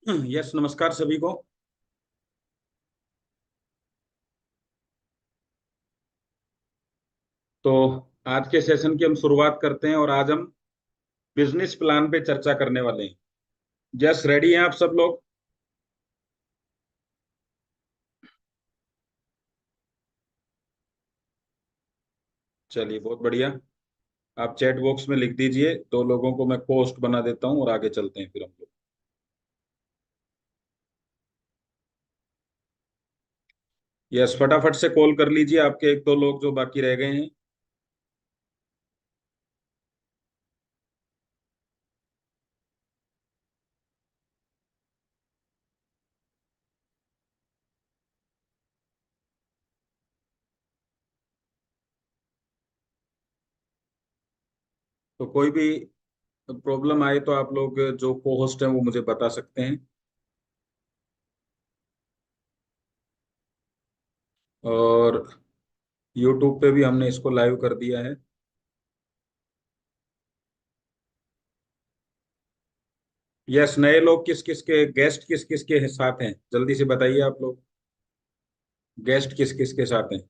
Yes, नमस्कार सभी को। तो आज के सेशन की हम शुरुआत करते हैं और आज हम बिजनेस प्लान पे चर्चा करने वाले हैं। यस, रेडी हैं आप सब लोग? चलिए, बहुत बढ़िया। आप चैट बॉक्स में लिख दीजिए, दो लोगों को मैं पोस्ट बना देता हूँ और आगे चलते हैं फिर हम लोग। यस, फटाफट से कॉल कर लीजिए आपके एक दो लोग जो बाकी रह गए हैं। तो कोई भी प्रॉब्लम आए तो आप लोग जो को होस्ट हैं वो मुझे बता सकते हैं। और यूट्यूब पे भी हमने इसको लाइव कर दिया है। यस, नए लोग किस किस के, गेस्ट किस किस के साथ हैं, जल्दी से बताइए आप लोग। गेस्ट किस किस के साथ हैं?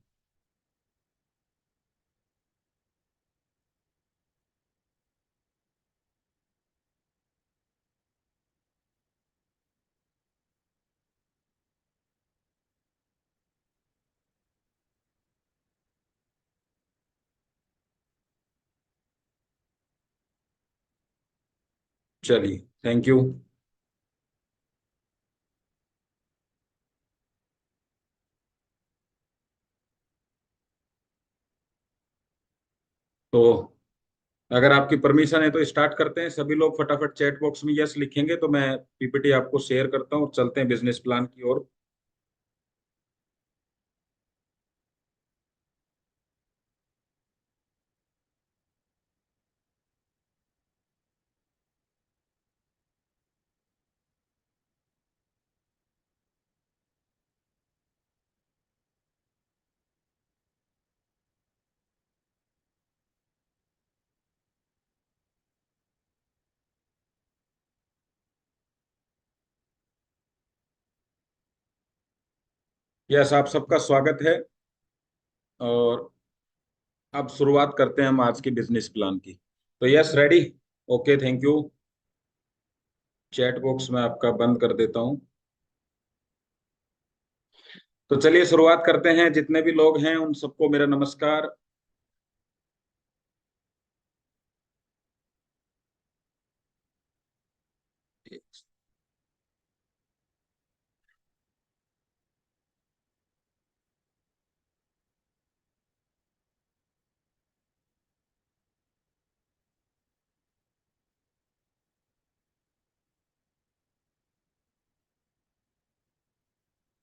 चलिए, थैंक यू। तो अगर आपकी परमिशन है तो स्टार्ट करते हैं। सभी लोग फटाफट चैट बॉक्स में यस लिखेंगे तो मैं पीपीटी आपको शेयर करता हूँ और चलते हैं बिजनेस प्लान की ओर। यस, आप सबका स्वागत है। और अब शुरुआत करते हैं हम आज की बिजनेस प्लान की। तो yes, ready? Okay, thank you. Chat box में आपका बंद कर देता हूँ। तो चलिए शुरुआत करते हैं। जितने भी लोग हैं उन सबको मेरा नमस्कार।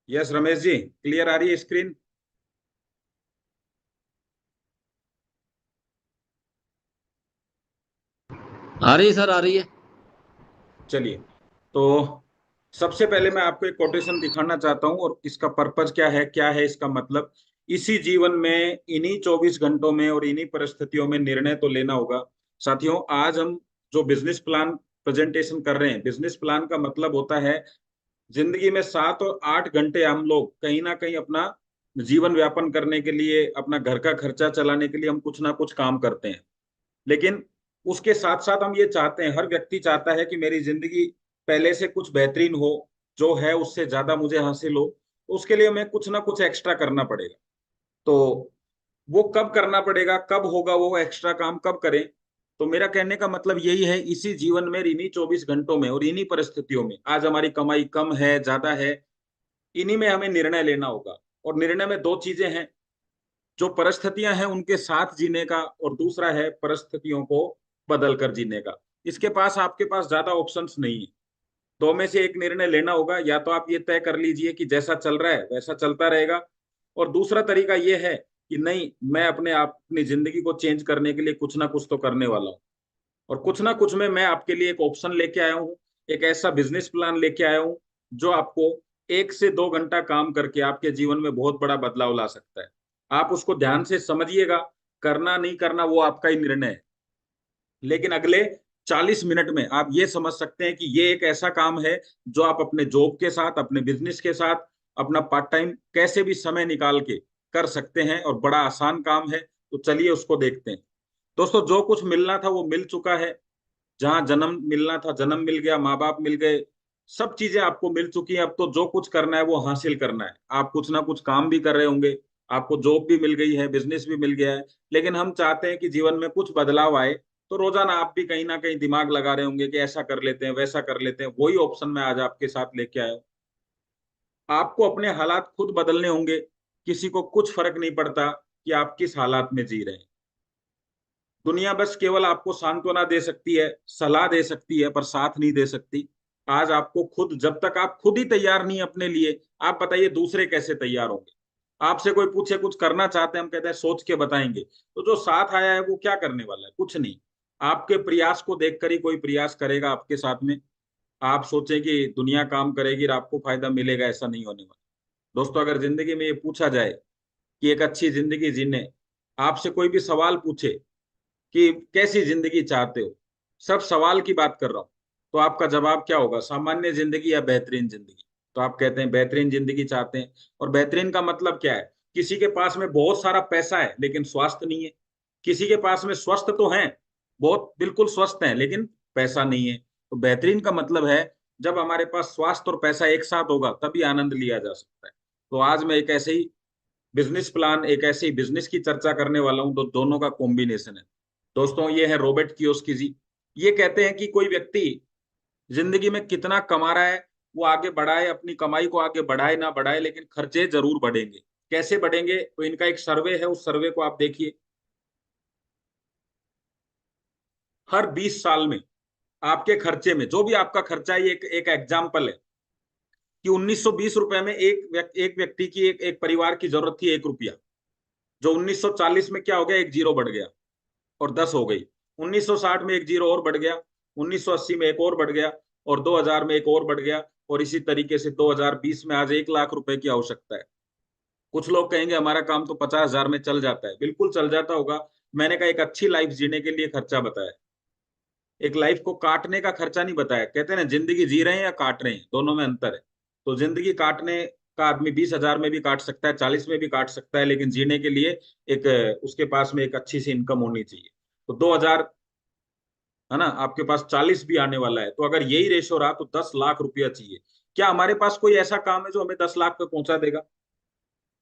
यस रमेश जी, क्लियर आ रही है स्क्रीन? आ रही है सर, आ रही है। चलिए, तो सबसे पहले मैं आपको एक कोटेशन दिखाना चाहता हूँ और इसका पर्पज क्या है इसका मतलब। इसी जीवन में इन्हीं 24 घंटों में और इन्हीं परिस्थितियों में निर्णय तो लेना होगा। साथियों, आज हम जो बिजनेस प्लान प्रेजेंटेशन कर रहे हैं, बिजनेस प्लान का मतलब होता है जिंदगी में 7 और 8 घंटे हम लोग कहीं ना कहीं अपना जीवन व्यापन करने के लिए, अपना घर का खर्चा चलाने के लिए हम कुछ ना कुछ काम करते हैं। लेकिन उसके साथ साथ हम ये चाहते हैं, हर व्यक्ति चाहता है कि मेरी जिंदगी पहले से कुछ बेहतरीन हो, जो है उससे ज्यादा मुझे हासिल हो। तो उसके लिए हमें कुछ ना कुछ एक्स्ट्रा करना पड़ेगा। तो वो कब करना पड़ेगा, कब होगा वो एक्स्ट्रा काम, कब करें? तो मेरा कहने का मतलब यही है, इसी जीवन में इन्हीं 24 घंटों में और इन्हीं परिस्थितियों में, आज हमारी कमाई कम है ज्यादा है, इन्हीं में हमें निर्णय लेना होगा। और निर्णय में दो चीजें हैं, जो परिस्थितियां हैं उनके साथ जीने का, और दूसरा है परिस्थितियों को बदल कर जीने का। इसके पास, आपके पास ज्यादा ऑप्शंस नहीं है। दो में से एक निर्णय लेना होगा। या तो आप ये तय कर लीजिए कि जैसा चल रहा है वैसा चलता रहेगा, और दूसरा तरीका ये है कि नहीं, मैं अपने आप अपनी जिंदगी को चेंज करने के लिए कुछ ना कुछ तो करने वाला हूँ। और कुछ ना कुछ में मैं आपके लिए एक ऑप्शन लेके आया हूँ, एक ऐसा बिजनेस प्लान लेके आया हूँ जो आपको 1 से 2 घंटा काम करके आपके जीवन में बहुत बड़ा बदलाव ला सकता है। आप उसको ध्यान से समझिएगा। करना नहीं करना वो आपका ही निर्णय है। लेकिन अगले 40 मिनट में आप ये समझ सकते हैं कि ये एक ऐसा काम है जो आप अपने जॉब के साथ, अपने बिजनेस के साथ, अपना पार्ट टाइम कैसे भी समय निकाल के कर सकते हैं, और बड़ा आसान काम है। तो चलिए उसको देखते हैं। दोस्तों, जो कुछ मिलना था वो मिल चुका है। जहां जन्म मिलना था जन्म मिल गया, माँ बाप मिल गए, सब चीजें आपको मिल चुकी हैं। अब तो जो कुछ करना है वो हासिल करना है। आप कुछ ना कुछ काम भी कर रहे होंगे, आपको जॉब भी मिल गई है, बिजनेस भी मिल गया है, लेकिन हम चाहते हैं कि जीवन में कुछ बदलाव आए। तो रोजाना आप भी कहीं ना कहीं दिमाग लगा रहे होंगे कि ऐसा कर लेते हैं, वैसा कर लेते हैं। वही ऑप्शन मैं आज आपके साथ लेके आया हूं। आपको अपने हालात खुद बदलने होंगे। किसी को कुछ फर्क नहीं पड़ता कि आप किस हालात में जी रहे हैं। दुनिया बस केवल आपको सांत्वना दे सकती है, सलाह दे सकती है, पर साथ नहीं दे सकती। आज आपको खुद, जब तक आप खुद ही तैयार नहीं अपने लिए, आप बताइए दूसरे कैसे तैयार होंगे। आपसे कोई पूछे कुछ करना चाहते हैं, हम कहते हैं सोच के बताएंगे। तो जो साथ आया है वो क्या करने वाला है? कुछ नहीं। आपके प्रयास को देखकर ही कोई प्रयास करेगा आपके साथ में। आप सोचें कि दुनिया काम करेगी और आपको फायदा मिलेगा, ऐसा नहीं होने वाला। दोस्तों, अगर जिंदगी में ये पूछा जाए कि एक अच्छी जिंदगी जीने, आपसे कोई भी सवाल पूछे कि कैसी जिंदगी चाहते हो, सब सवाल की बात कर रहा हूं, तो आपका जवाब क्या होगा? सामान्य जिंदगी या बेहतरीन जिंदगी? तो आप कहते हैं बेहतरीन जिंदगी चाहते हैं। और बेहतरीन का मतलब क्या है? किसी के पास में बहुत सारा पैसा है लेकिन स्वास्थ्य नहीं है। किसी के पास में स्वस्थ तो है, बहुत बिल्कुल स्वस्थ है, लेकिन पैसा नहीं है। तो बेहतरीन का मतलब है जब हमारे पास स्वास्थ्य और पैसा एक साथ होगा तभी आनंद लिया जा सकता है। तो आज मैं एक ऐसे ही बिजनेस प्लान, एक ऐसे ही बिजनेस की चर्चा करने वाला हूं, तो दोनों का कॉम्बिनेशन है। दोस्तों, ये है रॉबर्ट कियोस्की जी। ये कहते हैं कि कोई व्यक्ति जिंदगी में कितना कमा रहा है, वो आगे बढ़ाए, अपनी कमाई को आगे बढ़ाए ना बढ़ाए, लेकिन खर्चे जरूर बढ़ेंगे। कैसे बढ़ेंगे? तो इनका एक सर्वे है, उस सर्वे को आप देखिए। हर 20 साल में आपके खर्चे में, जो भी आपका खर्चा है, ये एक एग्जाम्पल है कि 1920 रुपए में एक व्यक्ति की, एक परिवार की जरूरत थी 1 रुपया। जो 1940 में क्या हो गया, एक जीरो बढ़ गया और 10 हो गई। 1960 में एक जीरो और बढ़ गया, 1980 में एक और बढ़ गया, और 2000 में एक और बढ़ गया, और इसी तरीके से 2020 में आज 1 लाख रुपए की आवश्यकता है। कुछ लोग कहेंगे हमारा काम तो 50,000 में चल जाता है। बिल्कुल चल जाता होगा। मैंने कहा एक अच्छी लाइफ जीने के लिए खर्चा बताया, एक लाइफ को काटने का खर्चा नहीं बताया। कहते हैं ना, जिंदगी जी रहे हैं या काट रहे हैं, दोनों में अंतर है। तो जिंदगी काटने का आदमी 20,000 में भी काट सकता है, 40 में भी काट सकता है, लेकिन जीने के लिए एक उसके पास में एक अच्छी सी इनकम होनी चाहिए। तो 2000, है ना, आपके पास 40 भी आने वाला है, तो अगर यही रेशो रहा तो 10 लाख रुपया चाहिए। क्या हमारे पास कोई ऐसा काम है जो हमें 10 लाख पे पहुंचा देगा?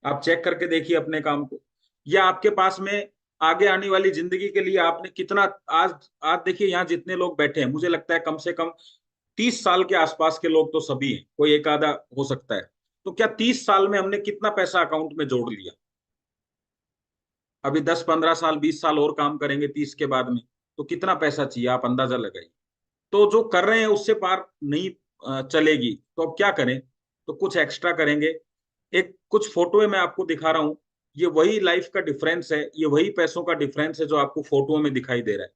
आप चेक करके देखिए अपने काम को। या आपके पास में आगे आने वाली जिंदगी के लिए आपने कितना, आज आज देखिए यहाँ जितने लोग बैठे हैं, मुझे लगता है कम से कम 30 साल के आसपास के लोग तो सभी हैं, कोई एक आधा हो सकता है। तो क्या 30 साल में हमने कितना पैसा अकाउंट में जोड़ लिया? अभी 10 15 साल 20 साल और काम करेंगे 30 के बाद में, तो कितना पैसा चाहिए? आप अंदाजा लगाइए। तो जो कर रहे हैं उससे पार नहीं चलेगी, तो अब क्या करें? तो कुछ एक्स्ट्रा करेंगे। एक कुछ फोटो मैं आपको दिखा रहा हूं। ये वही लाइफ का डिफरेंस है, ये वही पैसों का डिफरेंस है जो आपको फोटो में दिखाई दे रहा है।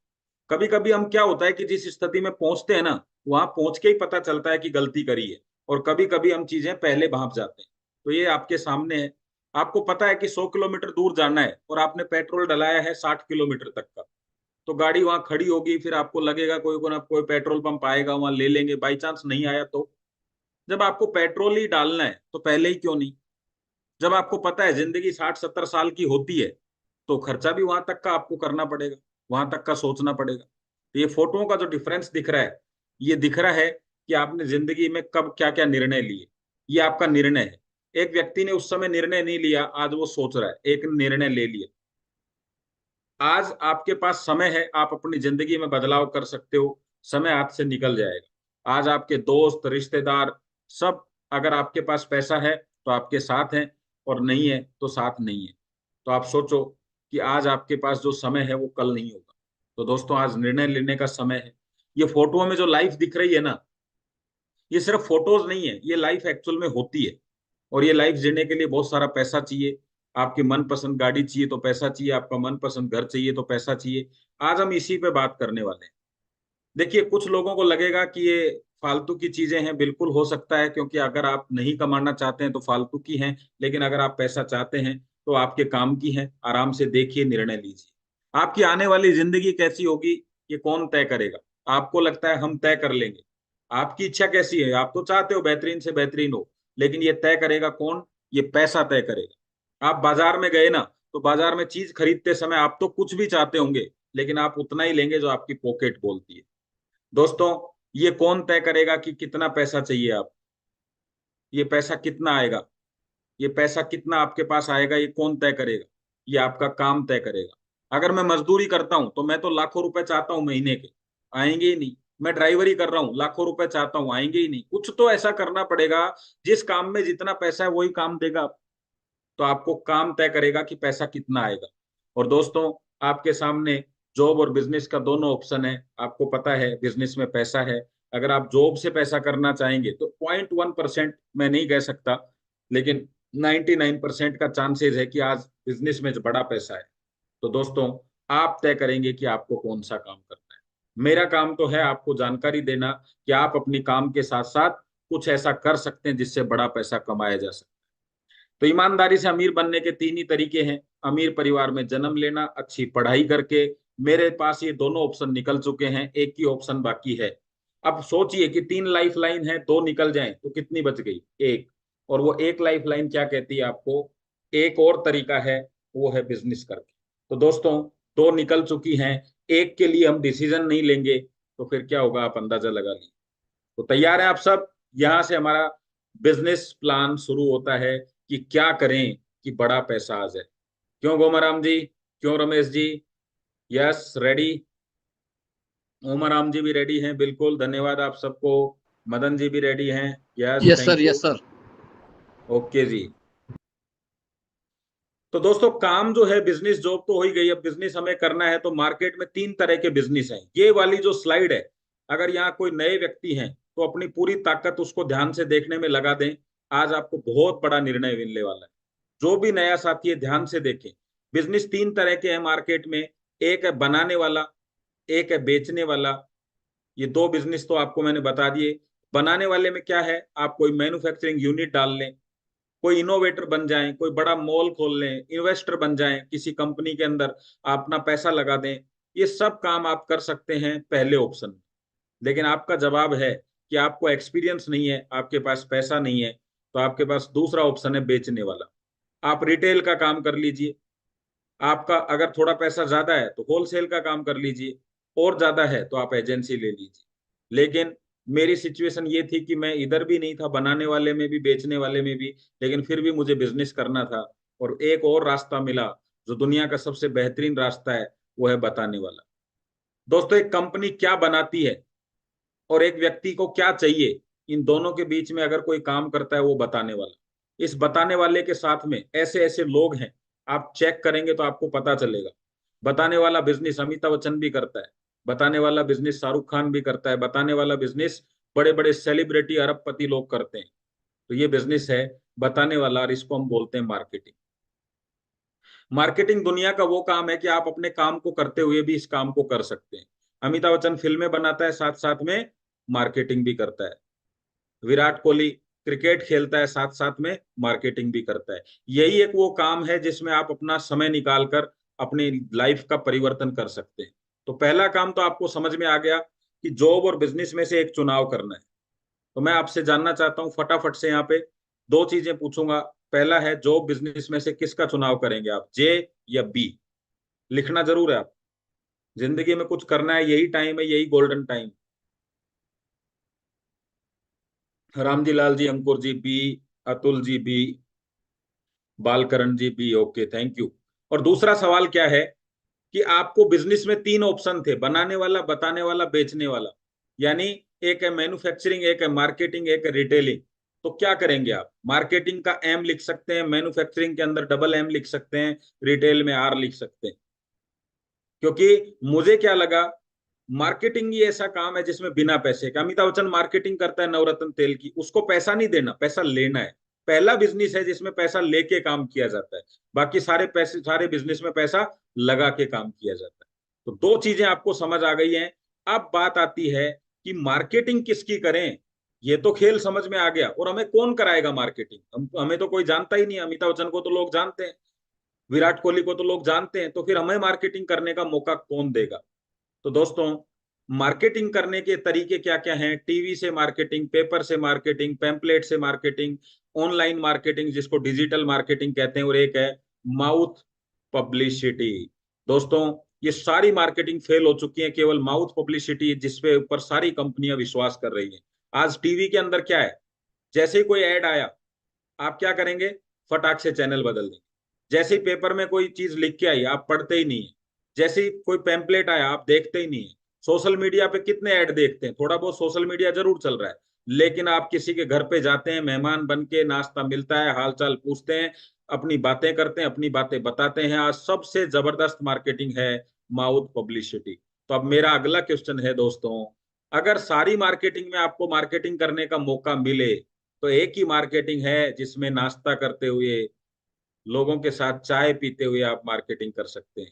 कभी कभी हम, क्या होता है कि जिस स्थिति में पहुंचते हैं ना, वहां पहुंच के ही पता चलता है कि गलती करी है। और कभी कभी हम चीजें पहले भांप जाते हैं। तो ये आपके सामने है। आपको पता है कि 100 किलोमीटर दूर जाना है और आपने पेट्रोल डलाया है 60 किलोमीटर तक का। तो गाड़ी वहां खड़ी होगी, फिर आपको लगेगा कोई को ना कोई पेट्रोल पंप आएगा, वहां ले लेंगे। बाई चांस नहीं आया तो? जब आपको पेट्रोल ही डालना है तो पहले ही क्यों नहीं? जब आपको पता है जिंदगी 60 70 साल की होती है, तो खर्चा भी वहां तक का आपको करना पड़ेगा, वहां तक का सोचना पड़ेगा। तो ये फोटोओं का जो डिफरेंस दिख रहा है, ये दिख रहा है कि आपने जिंदगी में कब क्या क्या निर्णय लिए। ये आपका निर्णय है। एक व्यक्ति ने उस समय निर्णय नहीं लिया, आज वो सोच रहा है, एक निर्णय ले लिया। आज आपके पास समय है, आप अपनी जिंदगी में बदलाव कर सकते हो। समय हाथ से निकल जाएगा। आज आपके दोस्त रिश्तेदार सब, अगर आपके पास पैसा है तो आपके साथ हैं, और नहीं है तो साथ नहीं है। तो आप सोचो कि आज आपके पास जो समय है वो कल नहीं होगा। तो दोस्तों, आज निर्णय लेने का समय है। ये फोटो में जो लाइफ दिख रही है ना, ये सिर्फ फोटोज नहीं है, ये लाइफ एक्चुअल में होती है। और ये लाइफ जीने के लिए बहुत सारा पैसा चाहिए। आपकी मनपसंद गाड़ी चाहिए तो पैसा चाहिए, आपका मनपसंद घर चाहिए तो पैसा चाहिए। आज हम इसी पे बात करने वाले हैं। देखिए, कुछ लोगों को लगेगा कि ये फालतू की चीजें हैं। बिल्कुल हो सकता है, क्योंकि अगर आप नहीं कमाना चाहते हैं तो फालतू की हैं, लेकिन अगर आप पैसा चाहते हैं तो आपके काम की हैं। आराम से देखिए, निर्णय लीजिए। आपकी आने वाली जिंदगी कैसी होगी, ये कौन तय करेगा? आपको लगता है हम तय कर लेंगे। आपकी इच्छा कैसी है, आप तो चाहते हो बेहतरीन से बेहतरीन हो, लेकिन ये तय करेगा कौन? ये पैसा तय करेगा। आप बाजार में गए ना, तो बाजार में चीज खरीदते समय आप तो कुछ भी चाहते होंगे, लेकिन आप उतना ही लेंगे जो आपकी पॉकेट बोलती है। दोस्तों, ये कौन तय करेगा कि कितना पैसा चाहिए आप? ये पैसा कितना आएगा, ये पैसा कितना आपके पास आएगा, ये कौन तय करेगा? ये आपका काम तय करेगा। अगर मैं मजदूरी करता हूं तो मैं तो लाखों रुपए चाहता हूं महीने के, आएंगे ही नहीं। मैं ड्राइवरी कर रहा हूँ, लाखों रुपए चाहता हूँ, आएंगे ही नहीं। कुछ तो ऐसा करना पड़ेगा, जिस काम में जितना पैसा है वही काम देगा। तो आपको काम तय करेगा कि पैसा कितना आएगा। और दोस्तों, आपके सामने जॉब और बिजनेस का दोनों ऑप्शन है। आपको पता है बिजनेस में पैसा है। अगर आप जॉब से पैसा करना चाहेंगे तो 0.1% मैं नहीं कह सकता, लेकिन 99% का चांसेस है कि आज बिजनेस में बड़ा पैसा है। तो दोस्तों, आप तय करेंगे कि आपको कौन सा काम करना है। मेरा काम तो है आपको जानकारी देना कि आप अपनी काम के साथ साथ कुछ ऐसा कर सकते हैं जिससे बड़ा पैसा कमाया जा सकता है। तो ईमानदारी से अमीर बनने के तीन ही तरीके हैं। अमीर परिवार में जन्म लेना, अच्छी पढ़ाई करके। मेरे पास ये दोनों ऑप्शन निकल चुके हैं, एक ही ऑप्शन बाकी है। अब सोचिए कि तीन लाइफ लाइन है, दो निकल जाएं तो कितनी बच गई? एक। और वो एक लाइफ लाइन क्या कहती है आपको? एक और तरीका है, वो है बिजनेस करके। तो दोस्तों, दो निकल चुकी हैं, एक के लिए हम डिसीजन नहीं लेंगे तो फिर क्या होगा, आप अंदाजा लगा लीजिए। तो तैयार है आप सब? यहां से हमारा बिजनेस प्लान शुरू होता है कि क्या करें कि बड़ा पैसा आ जाए। क्यों गोमाराम जी? क्यों रमेश जी? Yes, ready. ओमाराम जी भी रेडी हैं, बिल्कुल, धन्यवाद आप सबको। मदन जी भी रेडी हैं। Yes, yes sir, thank you. Yes sir. Okay जी। तो दोस्तों, काम जो है, बिजनेस जॉब तो हो ही गई। अब बिजनेस हमें करना है तो मार्केट में तीन तरह के बिजनेस हैं। ये वाली जो स्लाइड है, अगर यहाँ कोई नए व्यक्ति हैं तो अपनी पूरी ताकत उसको ध्यान से देखने में लगा दें। आज आपको बहुत बड़ा निर्णय मिलने वाला है। जो भी नया साथी है ध्यान से देखें। बिजनेस तीन तरह के हैं मार्केट में। एक है बनाने वाला, एक है बेचने वाला। ये दो बिजनेस तो आपको मैंने बता दिए। बनाने वाले में क्या है, आप कोई मैन्युफैक्चरिंग यूनिट डाल लें, कोई इनोवेटर बन जाएं, कोई बड़ा मॉल खोल लें, इन्वेस्टर बन जाएं, किसी कंपनी के अंदर आप अपना पैसा लगा दें। ये सब काम आप कर सकते हैं पहले ऑप्शन में। लेकिन आपका जवाब है कि आपको एक्सपीरियंस नहीं है, आपके पास पैसा नहीं है, तो आपके पास दूसरा ऑप्शन है बेचने वाला। आप रिटेल का काम कर लीजिए। आपका अगर थोड़ा पैसा ज्यादा है तो होलसेल का काम कर लीजिए, और ज्यादा है तो आप एजेंसी ले लीजिए। लेकिन मेरी सिचुएशन ये थी कि मैं इधर भी नहीं था, बनाने वाले में भी बेचने वाले में भी, लेकिन फिर भी मुझे बिजनेस करना था। और एक और रास्ता मिला जो दुनिया का सबसे बेहतरीन रास्ता है, वो है बताने वाला। दोस्तों, एक कंपनी क्या बनाती है और एक व्यक्ति को क्या चाहिए, इन दोनों के बीच में अगर कोई काम करता है वो बताने वाला। इस बताने वाले के साथ में ऐसे ऐसे लोग हैं, आप चेक करेंगे तो आपको पता चलेगा। बताने वाला बिजनेस अमिताभ बच्चन भी करता है, बताने वाला बिजनेस शाहरुख खान भी करता है, बताने वाला बिजनेस बड़े बड़े सेलिब्रिटी अरबपति लोग करते हैं। तो ये बिजनेस है बताने वाला, और इसको हम बोलते हैं मार्केटिंग। मार्केटिंग दुनिया का वो काम है कि आप अपने काम को करते हुए भी इस काम को कर सकते हैं। अमिताभ बच्चन फिल्में बनाता है, साथ साथ में मार्केटिंग भी करता है। विराट कोहली क्रिकेट खेलता है, साथ साथ में मार्केटिंग भी करता है। यही एक वो काम है जिसमें आप अपना समय निकालकर अपनी लाइफ का परिवर्तन कर सकते हैं। तो पहला काम तो आपको समझ में आ गया कि जॉब और बिजनेस में से एक चुनाव करना है। तो मैं आपसे जानना चाहता हूं फटाफट से, यहाँ पे दो चीजें पूछूंगा। पहला है, जॉब बिजनेस में से किसका चुनाव करेंगे आप, जे या बी? लिखना जरूर है आप। जिंदगी में कुछ करना है, यही टाइम है, यही गोल्डन टाइम। रामजी लाल जी, अंकुर जी बी, अतुल जी बी, बालकरण जी बी। Okay, thank you. और दूसरा सवाल क्या है कि आपको बिजनेस में तीन ऑप्शन थे, बनाने वाला, बताने वाला, बेचने वाला। यानी एक है मैन्युफैक्चरिंग, एक है मार्केटिंग, एक है रिटेलिंग। तो क्या करेंगे आप? मार्केटिंग का एम लिख सकते हैं, मैन्युफैक्चरिंग के अंदर डबल एम लिख सकते हैं, रिटेल में आर लिख सकते हैं। क्योंकि मुझे क्या लगा, मार्केटिंग ही ऐसा काम है जिसमें बिना पैसे के, अमिताभ बच्चन मार्केटिंग करता है नवरत्न तेल की, उसको पैसा नहीं देना, पैसा लेना है। पहला बिजनेस है जिसमें पैसा लेके काम किया जाता है। बाकी सारे पैसे, सारे बिजनेस में पैसा लगा के काम किया जाता है। तो दो चीजें आपको समझ आ गई हैं। अब बात आती है कि मार्केटिंग किसकी करें। ये तो खेल समझ में आ गया, और हमें कौन कराएगा मार्केटिंग? हमें तो कोई जानता ही नहीं। अमिताभ बच्चन को तो लोग जानते हैं, विराट कोहली को तो लोग जानते हैं, तो फिर हमें मार्केटिंग करने का मौका कौन देगा? तो दोस्तों, मार्केटिंग करने के तरीके क्या क्या हैं? टीवी से मार्केटिंग, पेपर से मार्केटिंग, पैम्पलेट से मार्केटिंग, ऑनलाइन मार्केटिंग जिसको डिजिटल मार्केटिंग कहते हैं, और एक है माउथ पब्लिसिटी। दोस्तों, ये सारी मार्केटिंग फेल हो चुकी है, केवल माउथ पब्लिसिटी जिसपे ऊपर सारी कंपनियां विश्वास कर रही हैं। आज टीवी के अंदर क्या है, जैसे ही कोई ऐड आया आप क्या करेंगे, फटाक से चैनल बदल देंगे। जैसे ही पेपर में कोई चीज लिख के आई आप पढ़ते ही नहीं है। जैसे ही कोई पैम्पलेट आया आप देखते ही नहीं है। सोशल मीडिया पे कितने ऐड देखते हैं, थोड़ा बहुत सोशल मीडिया जरूर चल रहा है, लेकिन आप किसी के घर पे जाते हैं, मेहमान बन के, नाश्ता मिलता है, हालचाल पूछते हैं, अपनी बातें करते हैं, अपनी बातें बताते हैं। आज सबसे जबरदस्त मार्केटिंग है माउथ पब्लिसिटी। तो अब मेरा अगला क्वेश्चन है दोस्तों, अगर सारी मार्केटिंग में आपको मार्केटिंग करने का मौका मिले तो एक ही मार्केटिंग है जिसमें नाश्ता करते हुए, लोगों के साथ चाय पीते हुए आप मार्केटिंग कर सकते हैं,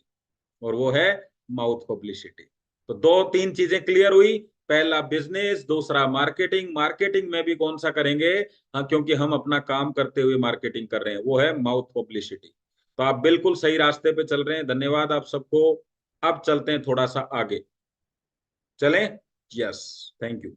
और वो है माउथ पब्लिसिटी। तो दो तीन चीजें क्लियर हुई, पहला बिजनेस, दूसरा मार्केटिंग। मार्केटिंग में भी कौन सा करेंगे? हाँ, क्योंकि हम अपना काम करते हुए मार्केटिंग कर रहे हैं, वो है माउथ पब्लिसिटी। तो आप बिल्कुल सही रास्ते पे चल रहे हैं, धन्यवाद आप सबको। अब चलते हैं थोड़ा सा आगे, चलें? Yes, thank you.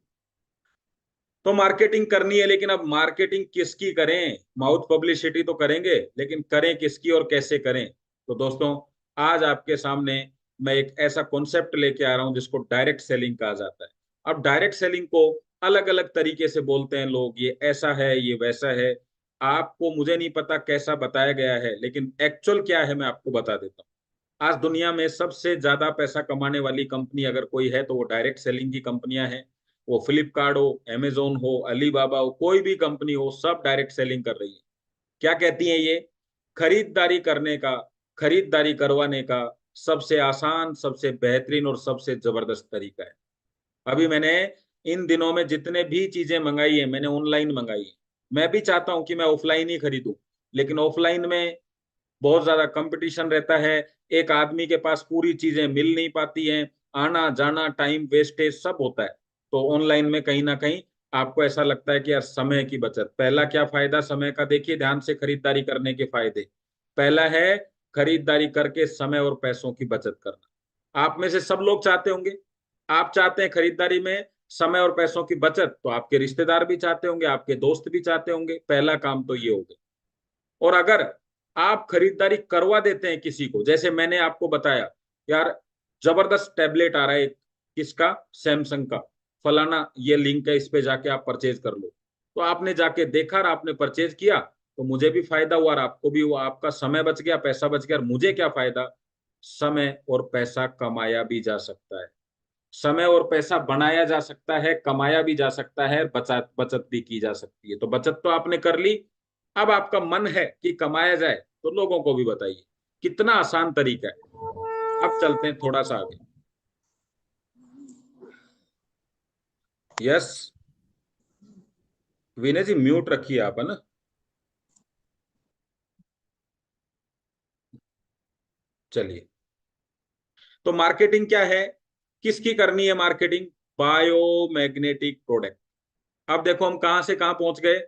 तो मार्केटिंग करनी है, लेकिन अब मार्केटिंग किसकी करें? माउथ पब्लिसिटी तो करेंगे, लेकिन करें किसकी और कैसे करें? तो दोस्तों, आज आपके सामने मैं एक ऐसा कॉन्सेप्ट लेके आ रहा हूं जिसको डायरेक्ट सेलिंग कहा जाता है। अब डायरेक्ट सेलिंग को अलग अलग तरीके से बोलते हैं लोग, ये ऐसा है, ये वैसा है। आपको, मुझे नहीं पता कैसा बताया गया है, लेकिन एक्चुअल क्या है मैं आपको बता देता हूँ। आज दुनिया में सबसे ज्यादा पैसा कमाने वाली कंपनी अगर कोई है तो वो डायरेक्ट सेलिंग की कंपनियां हैं। वो फ्लिपकार्ट हो, अमेजोन हो, अलीबाबा हो, कोई भी कंपनी हो, सब डायरेक्ट सेलिंग कर रही है। क्या कहती है ये? खरीदारी करने का, खरीदारी करवाने का सबसे आसान, सबसे बेहतरीन और सबसे जबरदस्त तरीका है। अभी मैंने इन दिनों में जितने भी चीजें मंगाई है मैंने ऑनलाइन मंगाई है। मैं भी चाहता हूं कि मैं ऑफलाइन ही खरीदूं, लेकिन ऑफलाइन में बहुत ज्यादा कंपटीशन रहता है। एक आदमी के पास पूरी चीजें मिल नहीं पाती हैं, आना जाना, टाइम वेस्टेज सब होता है। तो ऑनलाइन में कहीं ना कहीं आपको ऐसा लगता है कि यार समय की बचत, पहला क्या फायदा समय का, देखिए ध्यान से खरीदारी करने के फायदे। पहला है खरीदारी करके समय और पैसों की बचत करना। आप में से सब लोग चाहते होंगे, आप चाहते हैं खरीदारी में समय और पैसों की बचत, तो आपके रिश्तेदार भी चाहते होंगे, आपके दोस्त भी चाहते होंगे। पहला काम तो ये हो गया। और अगर आप खरीदारी करवा देते हैं किसी को, जैसे मैंने आपको बताया, यार जबरदस्त टैबलेट आ रहा है, किसका? सैमसंग का, फलाना ये लिंक है, इस पे जाके आप परचेज कर लो। तो आपने जाके देखा और आपने परचेज किया, तो मुझे भी फायदा हुआ और आपको भी हुआ, आपका समय बच गया, पैसा बच गया। और मुझे क्या फायदा? समय और पैसा कमाया भी जा सकता है, समय और पैसा बनाया जा सकता है, कमाया भी जा सकता है, बचत बचत भी की जा सकती है। तो बचत तो आपने कर ली, अब आपका मन है कि कमाया जाए, तो लोगों को भी बताइए। कितना आसान तरीका है। अब चलते हैं थोड़ा सा आगे। यस, विनय जी म्यूट रखिए आप, है ना? चलिए, तो मार्केटिंग क्या है, किसकी करनी है मार्केटिंग? Biomagnetic product. अब देखो हम कहां से कहां पहुंच गए।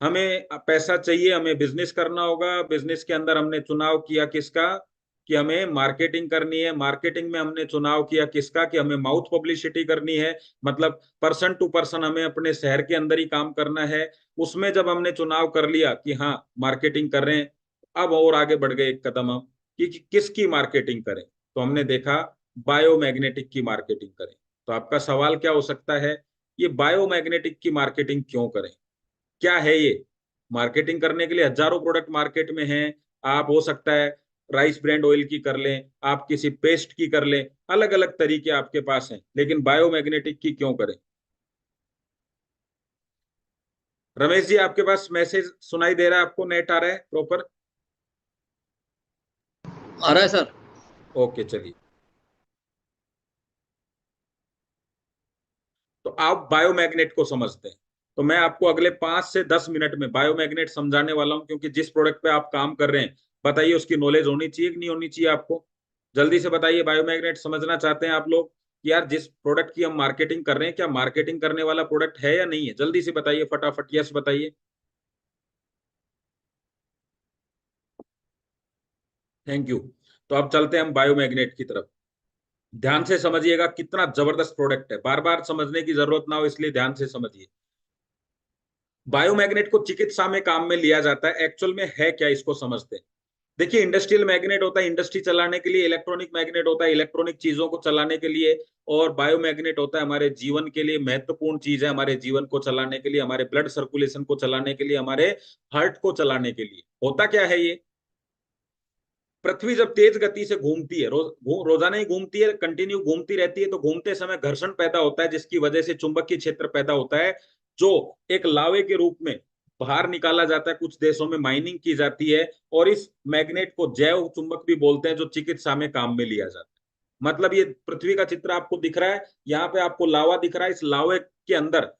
हमें पैसा चाहिए, हमें बिजनेस करना होगा, बिजनेस के अंदर हमने चुनाव किया किसका? कि हमें मार्केटिंग करनी है। मार्केटिंग में हमने चुनाव किया किसका? कि हमें माउथ पब्लिसिटी करनी है, मतलब पर्सन टू पर्सन हमें अपने शहर के अंदर ही काम करना है। उसमें जब हमने चुनाव कर लिया कि हाँ मार्केटिंग कर रहे हैं, अब और आगे बढ़ गए एक कदम हम कि किसकी मार्केटिंग करें। तो हमने देखा बायोमैग्नेटिक की मार्केटिंग करें। तो आपका सवाल क्या हो सकता है, ये बायोमैग्नेटिक की मार्केटिंग क्यों करें? क्या है ये? मार्केटिंग करने के लिए हजारों प्रोडक्ट मार्केट में हैं। आप, हो सकता है राइस ब्रांड ऑयल की कर लें, आप किसी पेस्ट की कर लें, अलग अलग तरीके आपके पास हैं, लेकिन बायोमैग्नेटिक की क्यों करें? रमेश जी, आपके पास मैसेज सुनाई दे रहा है? आपको नेट आ रहा है प्रॉपर? आ रहा है सर। ओके, चलिए। तो आप बायोमैग्नेट को समझते हैं, तो मैं आपको अगले 5 से 10 मिनट में बायोमैग्नेट समझाने वाला हूं, क्योंकि जिस प्रोडक्ट पे आप काम कर रहे हैं, बताइए उसकी नॉलेज होनी चाहिए कि नहीं होनी चाहिए आपको? जल्दी से बताइए, बायोमैग्नेट समझना चाहते हैं आप लोग कि यार जिस प्रोडक्ट की हम मार्केटिंग कर रहे हैं, क्या मार्केटिंग करने वाला प्रोडक्ट है या नहीं है? जल्दी से बताइए, फटाफट यस बताइए। Thank you. तो अब चलते हैं हम बायोमैग्नेट की तरफ। ध्यान से समझिएगा, कितना जबरदस्त प्रोडक्ट है, बार बार समझने की जरूरत ना हो इसलिए ध्यान से समझिए। बायोमैग्नेट को चिकित्सा में काम में लिया जाता है, एक्चुअल में है क्या इसको समझते हैं। देखिए, इंडस्ट्रियल मैग्नेट होता है इंडस्ट्री चलाने के लिए, इलेक्ट्रॉनिक मैग्नेट होता है इलेक्ट्रॉनिक चीजों को चलाने के लिए, और बायोमैग्नेट होता है हमारे जीवन के लिए महत्वपूर्ण चीज है, हमारे जीवन को चलाने के लिए, हमारे ब्लड सर्कुलेशन को चलाने के लिए, हमारे हार्ट को चलाने के लिए। होता क्या है ये, पृथ्वी जब तेज गति से घूमती है, रोजाना ही घूमती है, कंटिन्यू घूमती रहती है, तो घूमते समय घर्षण पैदा होता है जिसकी वजह से चुंबकीय क्षेत्र पैदा होता है, जो एक लावे के रूप में बाहर निकाला जाता है। कुछ देशों में माइनिंग की जाती है, और इस मैग्नेट को जैव चुंबक भी बोलते हैं, जो चिकित्सा में काम में लिया जाता है। मतलब ये पृथ्वी का चित्र आपको दिख रहा है, यहाँ पे आपको लावा दिख रहा है, इस लावे के अंदर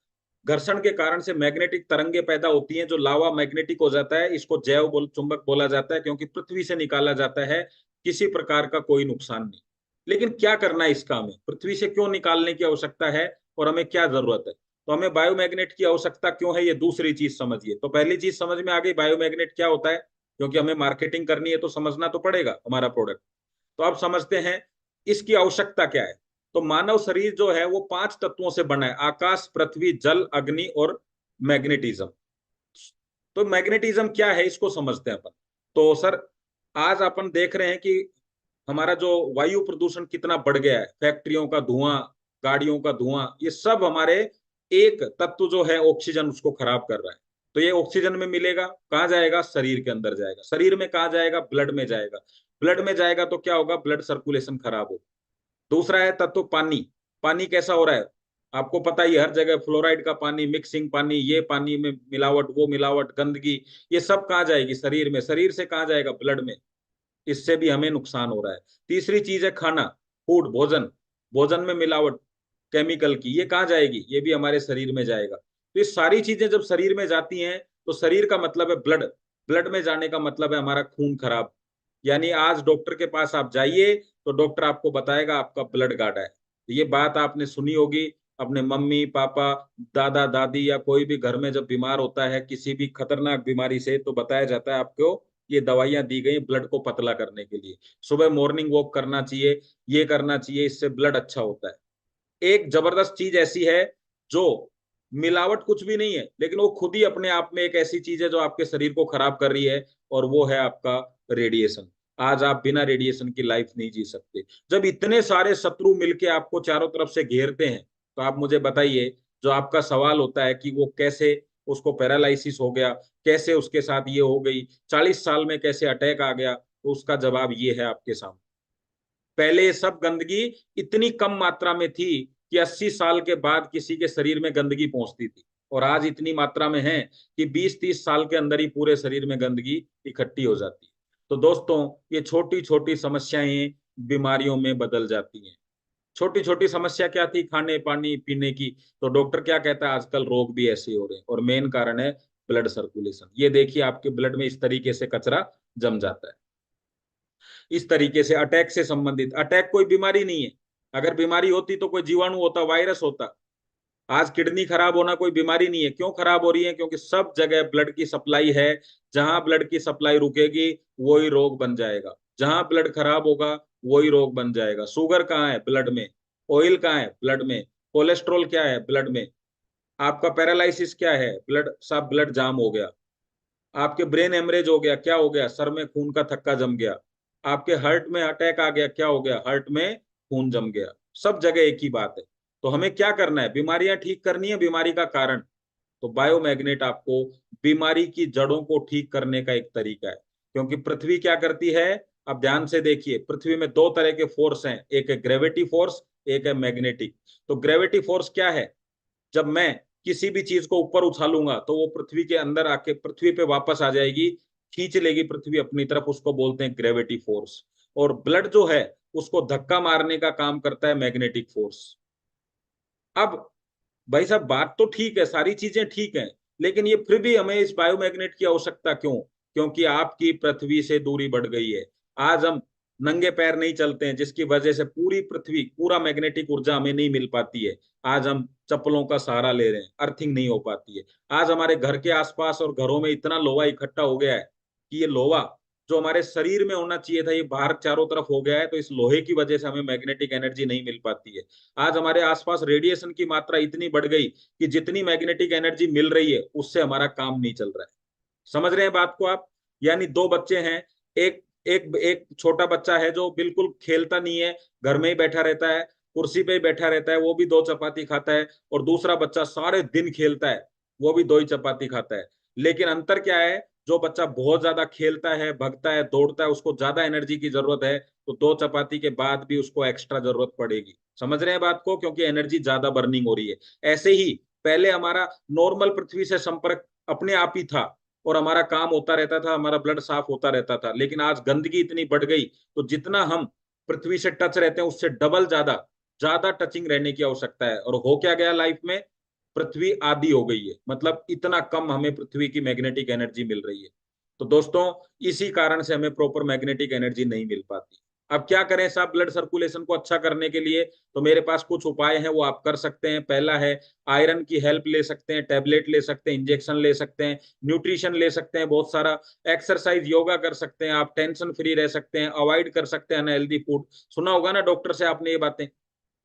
घर्षण के कारण से मैग्नेटिक तरंगे पैदा होती हैं, जो लावा मैग्नेटिक हो जाता है, इसको चुंबक बोला जाता है, क्योंकि पृथ्वी से निकाला जाता है, किसी प्रकार का कोई नुकसान नहीं। लेकिन क्या करना है इसका, हमें पृथ्वी से क्यों निकालने की आवश्यकता है और हमें क्या जरूरत है, तो हमें बायोमैग्नेट की आवश्यकता क्यों है, ये दूसरी चीज समझिए। तो पहली चीज समझ में आ गई बायोमैग्नेट क्या होता है, क्योंकि हमें मार्केटिंग करनी है तो समझना तो पड़ेगा हमारा प्रोडक्ट। तो अब समझते हैं इसकी आवश्यकता क्या है। तो मानव शरीर जो है वो 5 तत्वों से बना है, आकाश, पृथ्वी, जल, अग्नि और मैग्नेटिज्म। तो मैग्नेटिज्म क्या है इसको समझते हैं अपन। तो सर, आज अपन देख रहे हैं कि हमारा जो वायु प्रदूषण कितना बढ़ गया है, फैक्ट्रियों का धुआं, गाड़ियों का धुआं, ये सब हमारे एक तत्व जो है ऑक्सीजन उसको खराब कर रहा है। तो ये ऑक्सीजन में मिलेगा, कहाँ जाएगा, शरीर के अंदर जाएगा, शरीर में कहाँ जाएगा, ब्लड में जाएगा, ब्लड में जाएगा तो क्या होगा, ब्लड सर्कुलेशन खराब होगा। दूसरा है तत्व पानी। पानी कैसा हो रहा है, आपको पता ही है, हर जगह फ्लोराइड का पानी, मिक्सिंग पानी, ये पानी में मिलावट, वो मिलावट, गंदगी, ये सब कहाँ जाएगी, शरीर में, शरीर से कहाँ जाएगा, ब्लड में। इससे भी हमें नुकसान हो रहा है। तीसरी चीज है खाना, फूड, भोजन, भोजन में मिलावट केमिकल की, ये कहाँ जाएगी, ये भी हमारे शरीर में जाएगा। तो ये सारी चीजें जब शरीर में जाती हैं, तो शरीर का मतलब है ब्लड, ब्लड में जाने का मतलब है हमारा खून खराब। यानी आज डॉक्टर के पास आप जाइए तो डॉक्टर आपको बताएगा आपका ब्लड गाढ़ा है। तो ये बात आपने सुनी होगी, अपने मम्मी पापा, दादा दादी, या कोई भी घर में जब बीमार होता है किसी भी खतरनाक बीमारी से, तो बताया जाता है आपको ये दवाइयां दी गई ब्लड को पतला करने के लिए, सुबह मॉर्निंग वॉक करना चाहिए, ये करना चाहिए, इससे ब्लड अच्छा होता है। एक जबरदस्त चीज ऐसी है जो मिलावट कुछ भी नहीं है, लेकिन वो खुद ही अपने आप में एक ऐसी चीज है जो आपके शरीर को खराब कर रही है, और वो है आपका रेडिएशन। आज आप बिना रेडिएशन की लाइफ नहीं जी सकते। जब इतने सारे शत्रु मिलके आपको चारों तरफ से घेरते हैं, तो आप मुझे बताइए, जो आपका सवाल होता है कि वो कैसे, उसको पैरालिसिस हो गया, कैसे उसके साथ ये हो गई, 40 साल में कैसे अटैक आ गया, तो उसका जवाब ये है आपके सामने। पहले ये सब गंदगी इतनी कम मात्रा में थी कि 80 साल के बाद किसी के शरीर में गंदगी पहुंचती थी, और आज इतनी मात्रा में है कि 20-30 साल के अंदर ही पूरे शरीर में गंदगी इकट्ठी हो जाती है। तो दोस्तों, ये छोटी छोटी समस्याएं बीमारियों में बदल जाती हैं। छोटी छोटी समस्या क्या थी, खाने पानी पीने की, तो डॉक्टर क्या कहता है, आजकल रोग भी ऐसे हो रहे हैं, और मेन कारण है ब्लड सर्कुलेशन। ये देखिए आपके ब्लड में इस तरीके से कचरा जम जाता है। इस तरीके से अटैक से संबंधित, अटैक कोई बीमारी नहीं है, अगर बीमारी होती तो कोई जीवाणु होता, वायरस होता। आज किडनी खराब होना कोई बीमारी नहीं है, क्यों खराब हो रही है, क्योंकि सब जगह ब्लड की सप्लाई है, जहां ब्लड की सप्लाई रुकेगी वही रोग बन जाएगा, जहां ब्लड खराब होगा वही रोग बन जाएगा। शुगर कहाँ है, ब्लड में। ऑयल कहाँ है, ब्लड में। कोलेस्ट्रॉल क्या है, ब्लड में। आपका पैरालिसिस क्या है, ब्लड, सब ब्लड जाम हो गया। आपके ब्रेन हेमरेज हो गया, क्या हो गया, सर में खून का थक्का जम गया। आपके हार्ट में अटैक आ गया, क्या हो गया, हार्ट में खून जम गया। सब जगह एक ही बात है। तो हमें क्या करना है, बीमारियां ठीक करनी है, बीमारी का कारण। तो बायोमैग्नेट आपको बीमारी की जड़ों को ठीक करने का एक तरीका है। क्योंकि पृथ्वी क्या करती है, अब ध्यान से देखिए, पृथ्वी में दो तरह के फोर्स हैं, एक है ग्रेविटी फोर्स, एक है मैग्नेटिक। तो ग्रेविटी फोर्स क्या है, जब मैं किसी भी चीज को ऊपर उछालूंगा तो वो पृथ्वी के अंदर आके पृथ्वी पे वापस आ जाएगी, खींच लेगी पृथ्वी अपनी तरफ, उसको बोलते हैं ग्रेविटी फोर्स। और ब्लड जो है उसको धक्का मारने का काम करता है मैग्नेटिक फोर्स। अब भाई साहब, बात तो ठीक है, सारी चीजें ठीक हैं, लेकिन ये फिर भी हमें इस बायोमैग्नेट की आवश्यकता क्यों, क्योंकि आपकी पृथ्वी से दूरी बढ़ गई है। आज हम नंगे पैर नहीं चलते हैं, जिसकी वजह से पूरी पृथ्वी, पूरा मैग्नेटिक ऊर्जा हमें नहीं मिल पाती है। आज हम चप्पलों का सहारा ले रहे हैं, अर्थिंग नहीं हो पाती है। आज हमारे घर के आसपास और घरों में इतना लोहा इकट्ठा हो गया है कि ये लोहा जो हमारे शरीर में होना चाहिए था ये बाहर चारों तरफ हो गया है, तो इस लोहे की वजह से हमें मैग्नेटिक एनर्जी नहीं मिल पाती है। आज हमारे आसपास रेडिएशन की मात्रा इतनी बढ़ गई कि जितनी मैग्नेटिक एनर्जी मिल रही है उससे हमारा काम नहीं चल रहा है। समझ रहे हैं बात को आप? यानी दो बच्चे हैं, एक एक एक छोटा बच्चा है जो बिल्कुल खेलता नहीं है, घर में ही बैठा रहता है, कुर्सी पे ही बैठा रहता है, वो भी दो चपाती खाता है। और दूसरा बच्चा सारे दिन खेलता है, वो भी दो ही चपाती खाता है। लेकिन अंतर क्या है, जो बच्चा बहुत ज्यादा खेलता है, भगता है, दौड़ता है, उसको ज्यादा एनर्जी की जरूरत है, तो दो चपाती के बाद भी उसको एक्स्ट्रा जरूरत पड़ेगी। समझ रहे हैं बात को? क्योंकि एनर्जी ज्यादा बर्निंग हो रही है। ऐसे ही पहले हमारा नॉर्मल पृथ्वी से संपर्क अपने आप ही था और हमारा काम होता रहता था, हमारा ब्लड साफ होता रहता था। लेकिन आज गंदगी इतनी बढ़ गई, तो जितना हम पृथ्वी से टच रहते हैं उससे डबल ज्यादा ज्यादा टचिंग रहने की आवश्यकता है। और हो क्या गया लाइफ में, पृथ्वी आधी हो गई है, मतलब इतना कम हमें पृथ्वी की मैग्नेटिक एनर्जी मिल रही है। तो दोस्तों, इसी कारण से हमें प्रॉपर मैग्नेटिक एनर्जी नहीं मिल पाती। अब क्या करें साहब ब्लड सर्कुलेशन को अच्छा करने के लिए? तो मेरे पास कुछ उपाय हैं, वो आप कर सकते हैं। पहला है आयरन की हेल्प ले सकते हैं, टैबलेट ले सकते हैं, इंजेक्शन ले सकते हैं, न्यूट्रिशन ले सकते हैं बहुत सारा, एक्सरसाइज योगा कर सकते हैं, आप टेंशन फ्री रह सकते हैं, अवॉइड कर सकते हैं अनहेल्दी फूड। सुना होगा ना डॉक्टर से आपने ये बातें,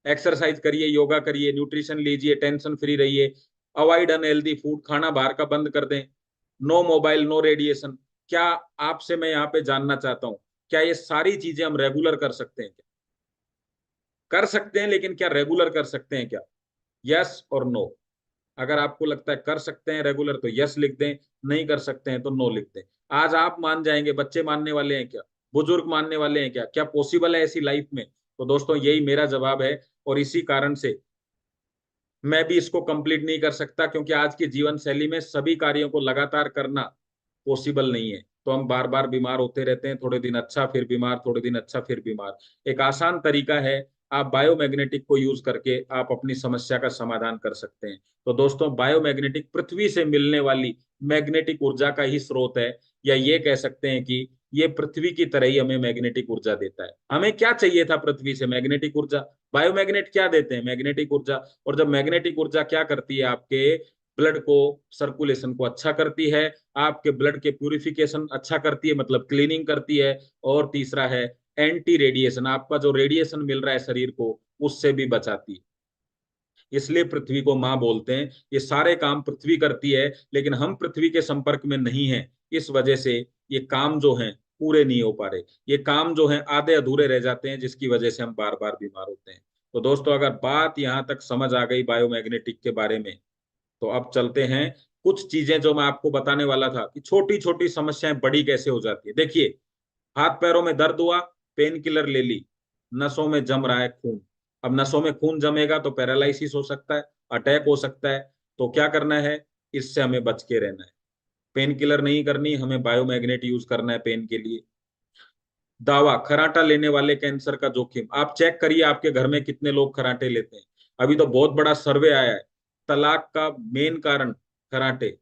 एक्सरसाइज करिए, योगा करिए, न्यूट्रिशन लीजिए, टेंशन फ्री रहिए, अवॉइड अनहेल्दी फूड, खाना बाहर का बंद कर दें, नो मोबाइल, नो रेडिएशन। क्या आपसे मैं यहाँ पे जानना चाहता हूँ, क्या ये सारी चीजें हम रेगुलर कर सकते हैं क्या? कर सकते हैं, लेकिन क्या रेगुलर कर सकते हैं क्या? यस और नो। अगर आपको लगता है कर सकते हैं रेगुलर तो यस लिख दें, नहीं कर सकते हैं तो नो लिख दें। आज आप मान जाएंगे, बच्चे मानने वाले हैं क्या? बुजुर्ग मानने वाले हैं क्या? क्या पॉसिबल है ऐसी लाइफ में? तो दोस्तों यही मेरा जवाब है। और इसी कारण से मैं भी इसको कंप्लीट नहीं कर सकता, क्योंकि आज की जीवन शैली में सभी कार्यों को लगातार करना पॉसिबल नहीं है। तो हम बार बार बीमार होते रहते हैं, थोड़े दिन अच्छा फिर बीमार, थोड़े दिन अच्छा फिर बीमार। एक आसान तरीका है, आप बायोमैग्नेटिक को यूज करके आप अपनी समस्या का समाधान कर सकते हैं। तो दोस्तों, बायोमैग्नेटिक पृथ्वी से मिलने वाली मैग्नेटिक ऊर्जा का ही स्रोत है, या ये कह सकते हैं कि ये पृथ्वी की तरह ही हमें मैग्नेटिक ऊर्जा देता है। हमें क्या चाहिए था पृथ्वी से? मैग्नेटिक ऊर्जा। बायोमैग्नेट क्या देते हैं? मैग्नेटिक ऊर्जा। और जब मैग्नेटिक ऊर्जा क्या करती है, आपके ब्लड को, सर्कुलेशन को अच्छा करती है, आपके ब्लड के प्यूरिफिकेशन अच्छा करती है, मतलब क्लीनिंग करती है। और तीसरा है एंटी रेडिएशन, आपका जो रेडिएशन मिल रहा है शरीर को उससे भी बचाती है। इसलिए पृथ्वी को माँ बोलते हैं। ये सारे काम पृथ्वी करती है, लेकिन हम पृथ्वी के संपर्क में नहीं है, इस वजह से ये काम जो हैं पूरे नहीं हो पा रहे। ये काम जो हैं आधे अधूरे रह जाते हैं, जिसकी वजह से हम बार बार बीमार होते हैं। तो दोस्तों, अगर बात यहाँ तक समझ आ गई बायोमैग्नेटिक के बारे में, तो अब चलते हैं कुछ चीजें जो मैं आपको बताने वाला था कि छोटी छोटी समस्याएं बड़ी कैसे हो जाती है। देखिए, हाथ पैरों में दर्द हुआ, पेन किलर ले ली, नसों में जम रहा है खून। अब नसों में खून जमेगा तो पैरालिसिस हो सकता है, अटैक हो सकता है। तो क्या करना है? इससे हमें बच के रहना है। पेन किलर नहीं करनी, हमें बायोमैग्नेट यूज करना है पेन के लिए। दावा, खर्राटा लेने वाले कैंसर का जोखिम, आप चेक करिए आपके घर में कितने लोग खर्राटे लेते हैं। अभी तो बहुत बड़ा सर्वे आया है, तलाक का मेन कारण खर्राटे,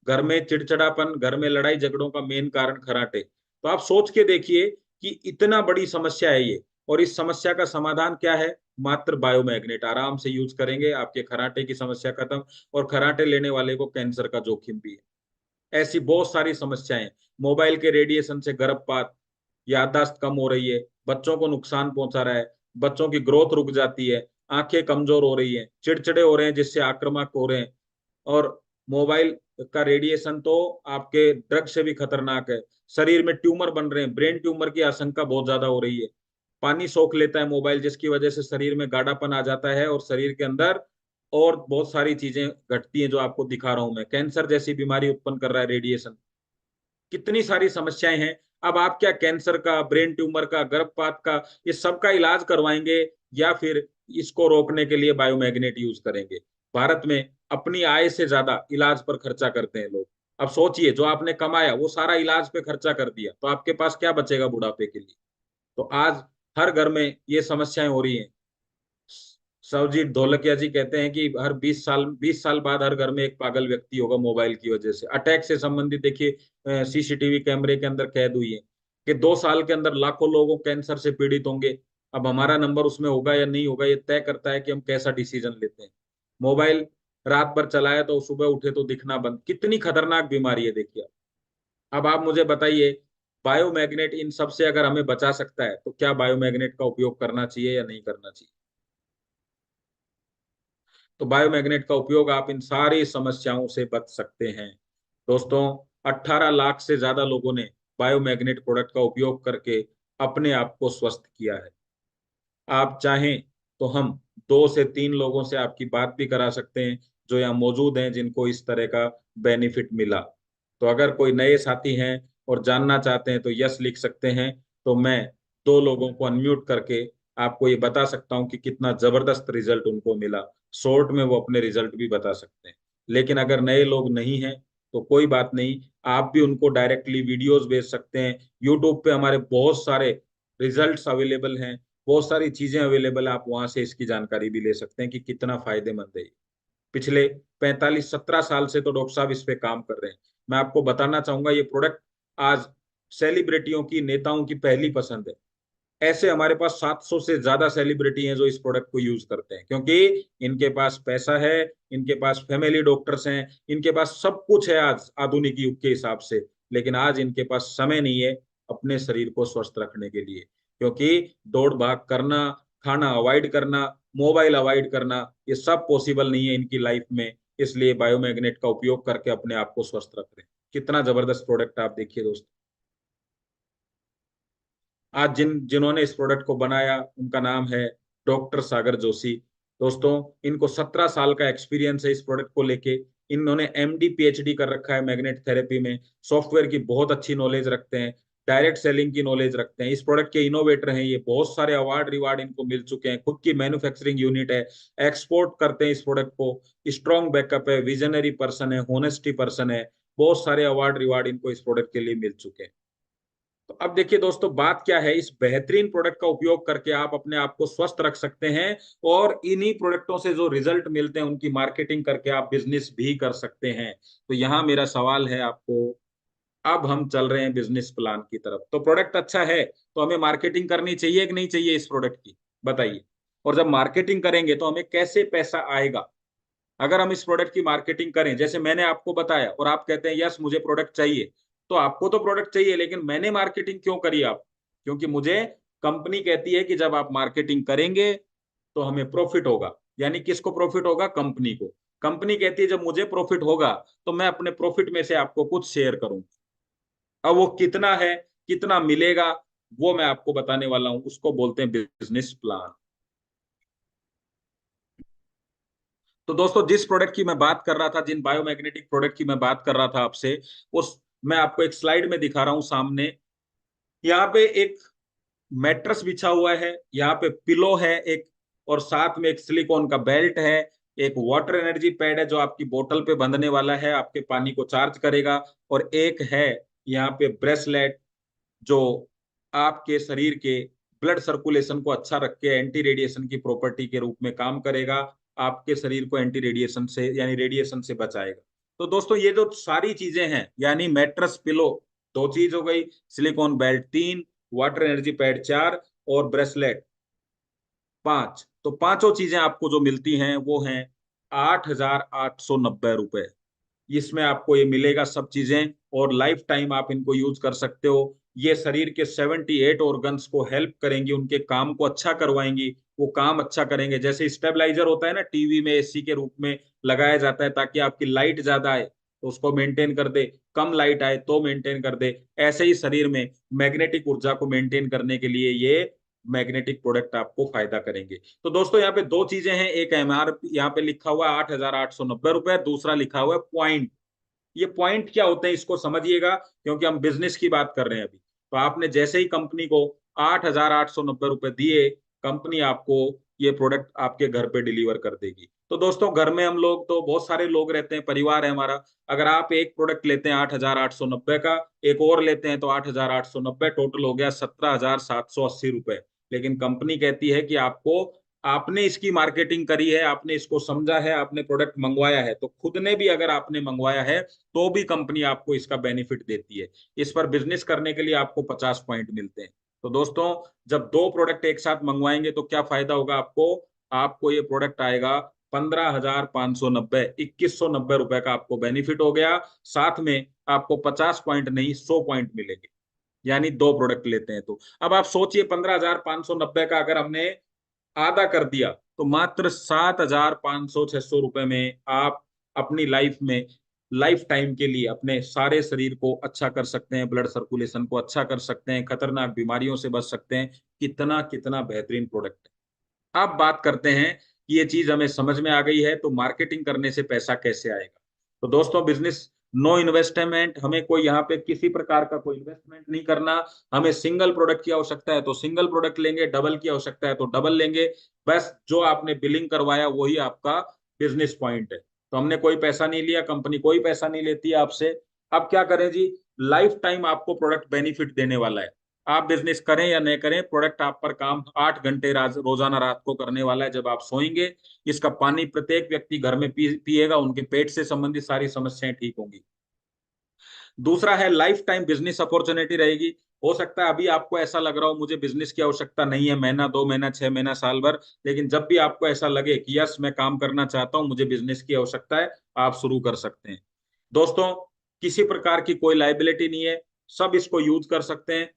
घर में चिड़चिड़ापन, घर में लड़ाई झगड़ों का मेन कारण खर्राटे। तो आप सोच के देखिए कि इतना बड़ी समस्या है ये, और इस समस्या का समाधान क्या है? मात्र बायोमैग्नेट। आराम से यूज करेंगे, आपके खर्राटे की समस्या खत्म, और खर्राटे लेने वाले को कैंसर का जोखिम भी है। ऐसी बहुत सारी समस्याएं, मोबाइल के रेडिएशन से गर्भपात, याददाश्त कम हो रही है, बच्चों को नुकसान पहुंचा रहा है, बच्चों की ग्रोथ रुक जाती है, आंखें कमजोर हो रही हैं, चिड़चिड़े हो रहे हैं जिससे आक्रामक हो रहे हैं। और मोबाइल का रेडिएशन तो आपके ड्रग से भी खतरनाक है। शरीर में ट्यूमर बन रहे हैं, ब्रेन ट्यूमर की आशंका बहुत ज्यादा हो रही है। पानी सोख लेता है मोबाइल, जिसकी वजह से शरीर में गाढ़ापन आ जाता है, और शरीर के अंदर और बहुत सारी चीजें घटती हैं जो आपको दिखा रहा हूं मैं। कैंसर जैसी बीमारी उत्पन्न कर रहा है रेडिएशन। कितनी सारी समस्याएं हैं। अब आप क्या कैंसर का, ब्रेन ट्यूमर का, गर्भपात का, ये सब का इलाज करवाएंगे, या फिर इसको रोकने के लिए बायोमैग्नेट यूज करेंगे? भारत में अपनी आय से ज्यादा इलाज पर खर्चा करते हैं लोग। अब सोचिए, जो आपने कमाया वो सारा इलाज पे खर्चा कर दिया, तो आपके पास क्या बचेगा बुढ़ापे के लिए? तो आज हर घर में ये समस्याएं हो रही हैं। सवजीत ढोलकिया जी कहते हैं कि हर 20 साल बाद हर घर में एक पागल व्यक्ति होगा मोबाइल की वजह से। अटैक से संबंधित देखिए, सीसीटीवी कैमरे के अंदर कैद हुई है कि 2 साल के अंदर लाखों लोगों कैंसर से पीड़ित होंगे। अब हमारा नंबर उसमें होगा या नहीं होगा, ये तय करता है कि हम कैसा डिसीजन लेते हैं। मोबाइल रात भर चलाया तो सुबह उठे तो दिखना बंद, कितनी खतरनाक बीमारी है देखिए। अब आप मुझे बताइए, बायोमैग्नेट इन सब से अगर हमें बचा सकता है तो क्या बायोमैग्नेट का उपयोग करना चाहिए या नहीं करना चाहिए? तो बायोमैग्नेट का उपयोग आप इन सारी समस्याओं से बच सकते हैं। दोस्तों, 18 लाख से ज्यादा लोगों ने बायोमैग्नेट प्रोडक्ट का उपयोग करके अपने आप को स्वस्थ किया है। आप चाहें तो हम 2 से 3 लोगों से आपकी बात भी करा सकते हैं जो यहाँ मौजूद हैं जिनको इस तरह का बेनिफिट मिला। तो अगर कोई नए साथी हैं और जानना चाहते हैं तो यस लिख सकते हैं। तो मैं 2 लोगों को अनम्यूट करके आपको ये बता सकता हूँ कि कितना जबरदस्त रिजल्ट उनको मिला। शॉर्ट में वो अपने रिजल्ट भी बता सकते हैं। लेकिन अगर नए लोग नहीं हैं तो कोई बात नहीं, आप भी उनको डायरेक्टली वीडियोस भेज सकते हैं। यूट्यूब पे हमारे बहुत सारे रिजल्ट्स अवेलेबल हैं, बहुत सारी चीजें अवेलेबल है, आप वहां से इसकी जानकारी भी ले सकते हैं कि कितना फायदेमंद है। पिछले 45-17 साल से तो डॉक्टर साहब इस पे काम कर रहे हैं। मैं आपको बताना चाहूंगा ये प्रोडक्ट आज सेलिब्रिटियों की, नेताओं की पहली पसंद है। ऐसे हमारे पास 700 से ज्यादा सेलिब्रिटी हैं जो इस प्रोडक्ट को यूज करते हैं, क्योंकि इनके पास पैसा है, इनके पास फैमिली डॉक्टर्स हैं, इनके पास सब कुछ है आज आधुनिक युग के हिसाब से। लेकिन आज इनके पास समय नहीं है अपने शरीर को स्वस्थ रखने के लिए, क्योंकि दौड़ भाग करना, खाना अवॉइड करना, मोबाइल अवॉइड करना, ये सब पॉसिबल नहीं है इनकी लाइफ में। इसलिए बायोमैग्नेट का उपयोग करके अपने आप को स्वस्थ रख रहे हैं। कितना जबरदस्त प्रोडक्ट आप देखिए दोस्तों। आज जिन्होंने इस प्रोडक्ट को बनाया उनका नाम है डॉक्टर सागर जोशी। दोस्तों, इनको 17 साल का एक्सपीरियंस है इस प्रोडक्ट को लेके। इन्होंने एमडी पीएचडी कर रखा है मैग्नेट थेरेपी में। सॉफ्टवेयर की बहुत अच्छी नॉलेज रखते हैं, डायरेक्ट सेलिंग की नॉलेज रखते हैं, इस प्रोडक्ट के इनोवेटर हैं ये। बहुत सारे अवार्ड रिवार्ड इनको मिल चुके हैं, खुद की मैन्युफैक्चरिंग यूनिट है, एक्सपोर्ट करते हैं इस प्रोडक्ट को। स्ट्रॉन्ग बैकअप है, विजनरी पर्सन है, होनेस्टी पर्सन है। बहुत सारे अवार्ड रिवार्ड इनको इस प्रोडक्ट के लिए मिल चुके हैं। तो अब देखिए दोस्तों, बात क्या है, इस बेहतरीन प्रोडक्ट का उपयोग करके आप अपने आप को स्वस्थ रख सकते हैं और इन्हीं प्रोडक्टों से जो रिजल्ट मिलते हैं उनकी मार्केटिंग करके आप बिजनेस भी कर सकते हैं। तो यहाँ मेरा सवाल है आपको, अब हम चल रहे हैं बिजनेस प्लान की तरफ। तो प्रोडक्ट अच्छा है तो हमें मार्केटिंग करनी चाहिए कि नहीं चाहिए इस प्रोडक्ट की, बताइए। और जब मार्केटिंग करेंगे तो हमें कैसे पैसा आएगा? अगर हम इस प्रोडक्ट की मार्केटिंग करें जैसे मैंने आपको बताया और आप कहते हैं यस मुझे प्रोडक्ट चाहिए, तो आपको तो प्रोडक्ट चाहिए, लेकिन मैंने मार्केटिंग क्यों करी आप? क्योंकि मुझे कंपनी कहती है कि जब आप मार्केटिंग करेंगे तो हमें प्रॉफिट होगा। यानी किसको प्रॉफिट होगा? कंपनी को। कंपनी कहती है जब मुझे प्रॉफिट होगा तो मैं अपने प्रॉफिट में से आपको कुछ शेयर करूंगा। अब वो कितना है, कितना मिलेगा, वो मैं आपको बताने वाला हूं। उसको बोलते हैं बिजनेस प्लान। तो दोस्तों, जिस प्रोडक्ट की मैं बात कर रहा था, जिन बायोमैग्नेटिक प्रोडक्ट की मैं बात कर रहा था आपसे, उस मैं आपको एक स्लाइड में दिखा रहा हूं सामने। यहाँ पे एक मैट्रेस बिछा हुआ है, यहाँ पे पिलो है एक, और साथ में एक सिलिकॉन का बेल्ट है। एक वाटर एनर्जी पैड है जो आपकी बोतल पे बंधने वाला है, आपके पानी को चार्ज करेगा। और एक है यहाँ पे ब्रेसलेट जो आपके शरीर के ब्लड सर्कुलेशन को अच्छा रख के एंटी रेडिएशन की प्रॉपर्टी के रूप में काम करेगा। आपके शरीर को एंटी रेडिएशन से यानी रेडिएशन से बचाएगा। तो दोस्तों, ये जो सारी चीजें हैं, यानी मैट्रेस पिलो 2 चीज हो गई, silicon belt 3, water energy pad 4 और ब्रेसलेट 5, तो पांचों चीजें आपको जो मिलती हैं वो हैं 8,890 रुपए। इसमें आपको ये मिलेगा सब चीजें, और लाइफ टाइम आप इनको यूज कर सकते हो। ये शरीर के 78 ऑर्गन्स को हेल्प करेंगी, उनके काम को अच्छा करवाएंगी। वो काम अच्छा करेंगे, जैसे स्टेबलाइजर होता है ना टीवी में, एसी के रूप में लगाया जाता है ताकि आपकी लाइट ज्यादा आए तो उसको मेंटेन कर दे, कम लाइट आए तो मेंटेन कर दे। ऐसे ही शरीर में मैग्नेटिक ऊर्जा को मेंटेन करने के लिए ये मैग्नेटिक प्रोडक्ट आपको फायदा करेंगे। तो दोस्तों, यहाँ पे 2 चीजें हैं, एक एमआरपी यहाँ पे लिखा हुआ है 8,890 रुपए, दूसरा लिखा हुआ है पॉइंट। ये पॉइंट क्या होते हैं इसको समझिएगा, क्योंकि हम बिजनेस की बात कर रहे हैं अभी। तो आपने जैसे ही कंपनी को 8,890 रुपए दिए, कंपनी आपको ये प्रोडक्ट आपके घर पे डिलीवर कर देगी। तो दोस्तों, घर में हम लोग तो बहुत सारे लोग रहते हैं, परिवार है हमारा। अगर आप एक प्रोडक्ट लेते हैं 8,890 का, एक और लेते हैं तो 8,890, टोटल हो गया 17,780 रुपए। लेकिन कंपनी कहती है कि आपको, आपने इसकी मार्केटिंग करी है, आपने इसको समझा है, आपने प्रोडक्ट मंगवाया है, तो खुद ने भी अगर आपने मंगवाया है तो भी कंपनी आपको इसका बेनिफिट देती है। इस पर बिजनेस करने के लिए आपको 50 पॉइंट मिलते हैं। तो दोस्तों, जब 2 प्रोडक्ट एक साथ मंगवाएंगे तो क्या फायदा होगा आपको? आपको ये प्रोडक्ट आएगा 15,590, 2,190 रुपए का आपको बेनिफिट हो गया। साथ में आपको 50 पॉइंट नहीं 100 पॉइंट मिलेंगे। यानी 2 प्रोडक्ट लेते हैं। तो अब आप सोचिए 15,590 का अगर हमने आधा कर दिया तो मात्र 7,500-600 रुपए में आप अपनी लाइफ में लाइफ टाइम के लिए अपने सारे शरीर को अच्छा कर सकते हैं, ब्लड सर्कुलेशन को अच्छा कर सकते हैं, खतरनाक बीमारियों से बच सकते हैं। कितना कितना बेहतरीन प्रोडक्ट है। अब बात करते हैं कि ये चीज हमें समझ में आ गई है तो मार्केटिंग करने से पैसा कैसे आएगा। तो दोस्तों बिजनेस नो इन्वेस्टमेंट, हमें कोई यहाँ पे किसी प्रकार का कोई इन्वेस्टमेंट नहीं करना। हमें सिंगल प्रोडक्ट की आवश्यकता है तो सिंगल प्रोडक्ट लेंगे, डबल की आवश्यकता है तो डबल लेंगे। बस जो आपने बिलिंग करवाया वही आपका बिजनेस पॉइंट है। तो हमने कोई पैसा नहीं लिया, कंपनी कोई पैसा नहीं लेती है आपसे। अब क्या करें जी, लाइफ टाइम आपको प्रोडक्ट बेनिफिट देने वाला है। आप बिजनेस करें या नहीं करें, प्रोडक्ट आप पर काम 8 घंटे रोजाना रात को करने वाला है। जब आप सोएंगे इसका पानी प्रत्येक व्यक्ति घर में पिएगा, उनके पेट से संबंधित सारी समस्याएं ठीक होंगी। दूसरा है लाइफ टाइम बिजनेस अपॉर्चुनिटी रहेगी। हो सकता है अभी आपको ऐसा लग रहा हो मुझे बिजनेस की आवश्यकता नहीं है, महीना 2 महीना 6 महीना साल भर, लेकिन जब भी आपको ऐसा लगे कि यस मैं काम करना चाहता हूं, मुझे बिजनेस की आवश्यकता है, आप शुरू कर सकते हैं। दोस्तों किसी प्रकार की कोई लाइबिलिटी नहीं है, सब इसको यूज कर सकते हैं।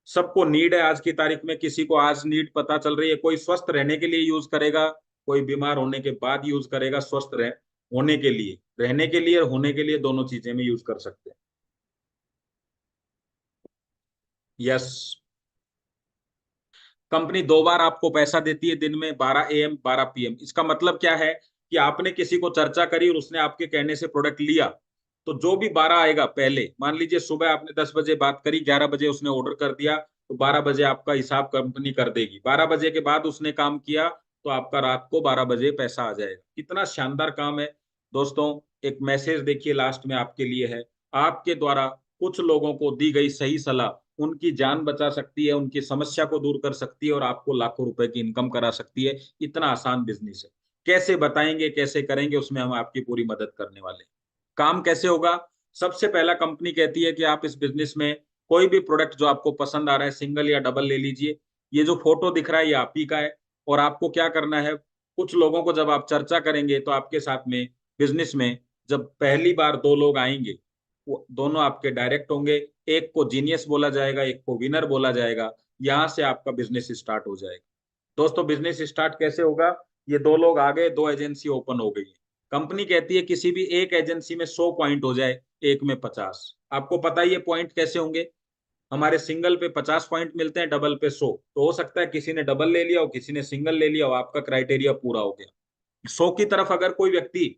सबको नीड है आज की तारीख में, किसी को आज नीड पता चल रही है, कोई स्वस्थ रहने के लिए यूज करेगा, कोई बीमार होने के बाद यूज करेगा। होने के लिए, रहने के लिए और होने के लिए दोनों चीजें में यूज कर सकते हैं। यस, कंपनी 2 बार आपको पैसा देती है दिन में, 12 AM 12 PM। इसका मतलब क्या है कि आपने किसी को चर्चा करी और उसने आपके कहने से प्रोडक्ट लिया, तो जो भी 12 आएगा पहले, मान लीजिए सुबह आपने 10 बजे बात करी, 11 बजे उसने ऑर्डर कर दिया, तो 12 बजे आपका हिसाब कंपनी कर देगी। 12 बजे के बाद उसने काम किया तो आपका रात को 12 बजे पैसा आ जाएगा। कितना शानदार काम है। दोस्तों एक मैसेज देखिए लास्ट में आपके लिए है। आपके द्वारा कुछ लोगों को दी गई सही सलाह उनकी जान बचा सकती है, उनकी समस्या को दूर कर सकती है और आपको लाखों रुपए की इनकम करा सकती है। इतना आसान बिजनेस है। कैसे बताएंगे, कैसे करेंगे, उसमें हम आपकी पूरी मदद करने वाले हैं। काम कैसे होगा? सबसे पहला कंपनी कहती है कि आप इस बिजनेस में कोई भी प्रोडक्ट जो आपको पसंद आ रहा है सिंगल या डबल ले लीजिए। ये जो फोटो दिख रहा है ये आप ही का है। और आपको क्या करना है, कुछ लोगों को जब आप चर्चा करेंगे तो आपके साथ में बिजनेस में जब पहली बार 2 लोग आएंगे, वो दोनों आपके डायरेक्ट होंगे। एक को जीनियस बोला जाएगा, एक को विनर बोला जाएगा। यहां से आपका बिजनेस स्टार्ट हो जाएगा। दोस्तों बिजनेस स्टार्ट कैसे होगा? ये 2 लोग आ गए, 2 एजेंसी ओपन हो गई है। कंपनी कहती है किसी भी एक एजेंसी में 100 पॉइंट हो जाए, एक में 50। आपको पता है ये पॉइंट कैसे होंगे? हमारे सिंगल पे 50 पॉइंट मिलते हैं, डबल पे 100। तो हो सकता है किसी ने डबल ले लिया हो, किसी ने सिंगल ले लिया हो, आपका क्राइटेरिया पूरा हो गया। 100 की तरफ अगर कोई व्यक्ति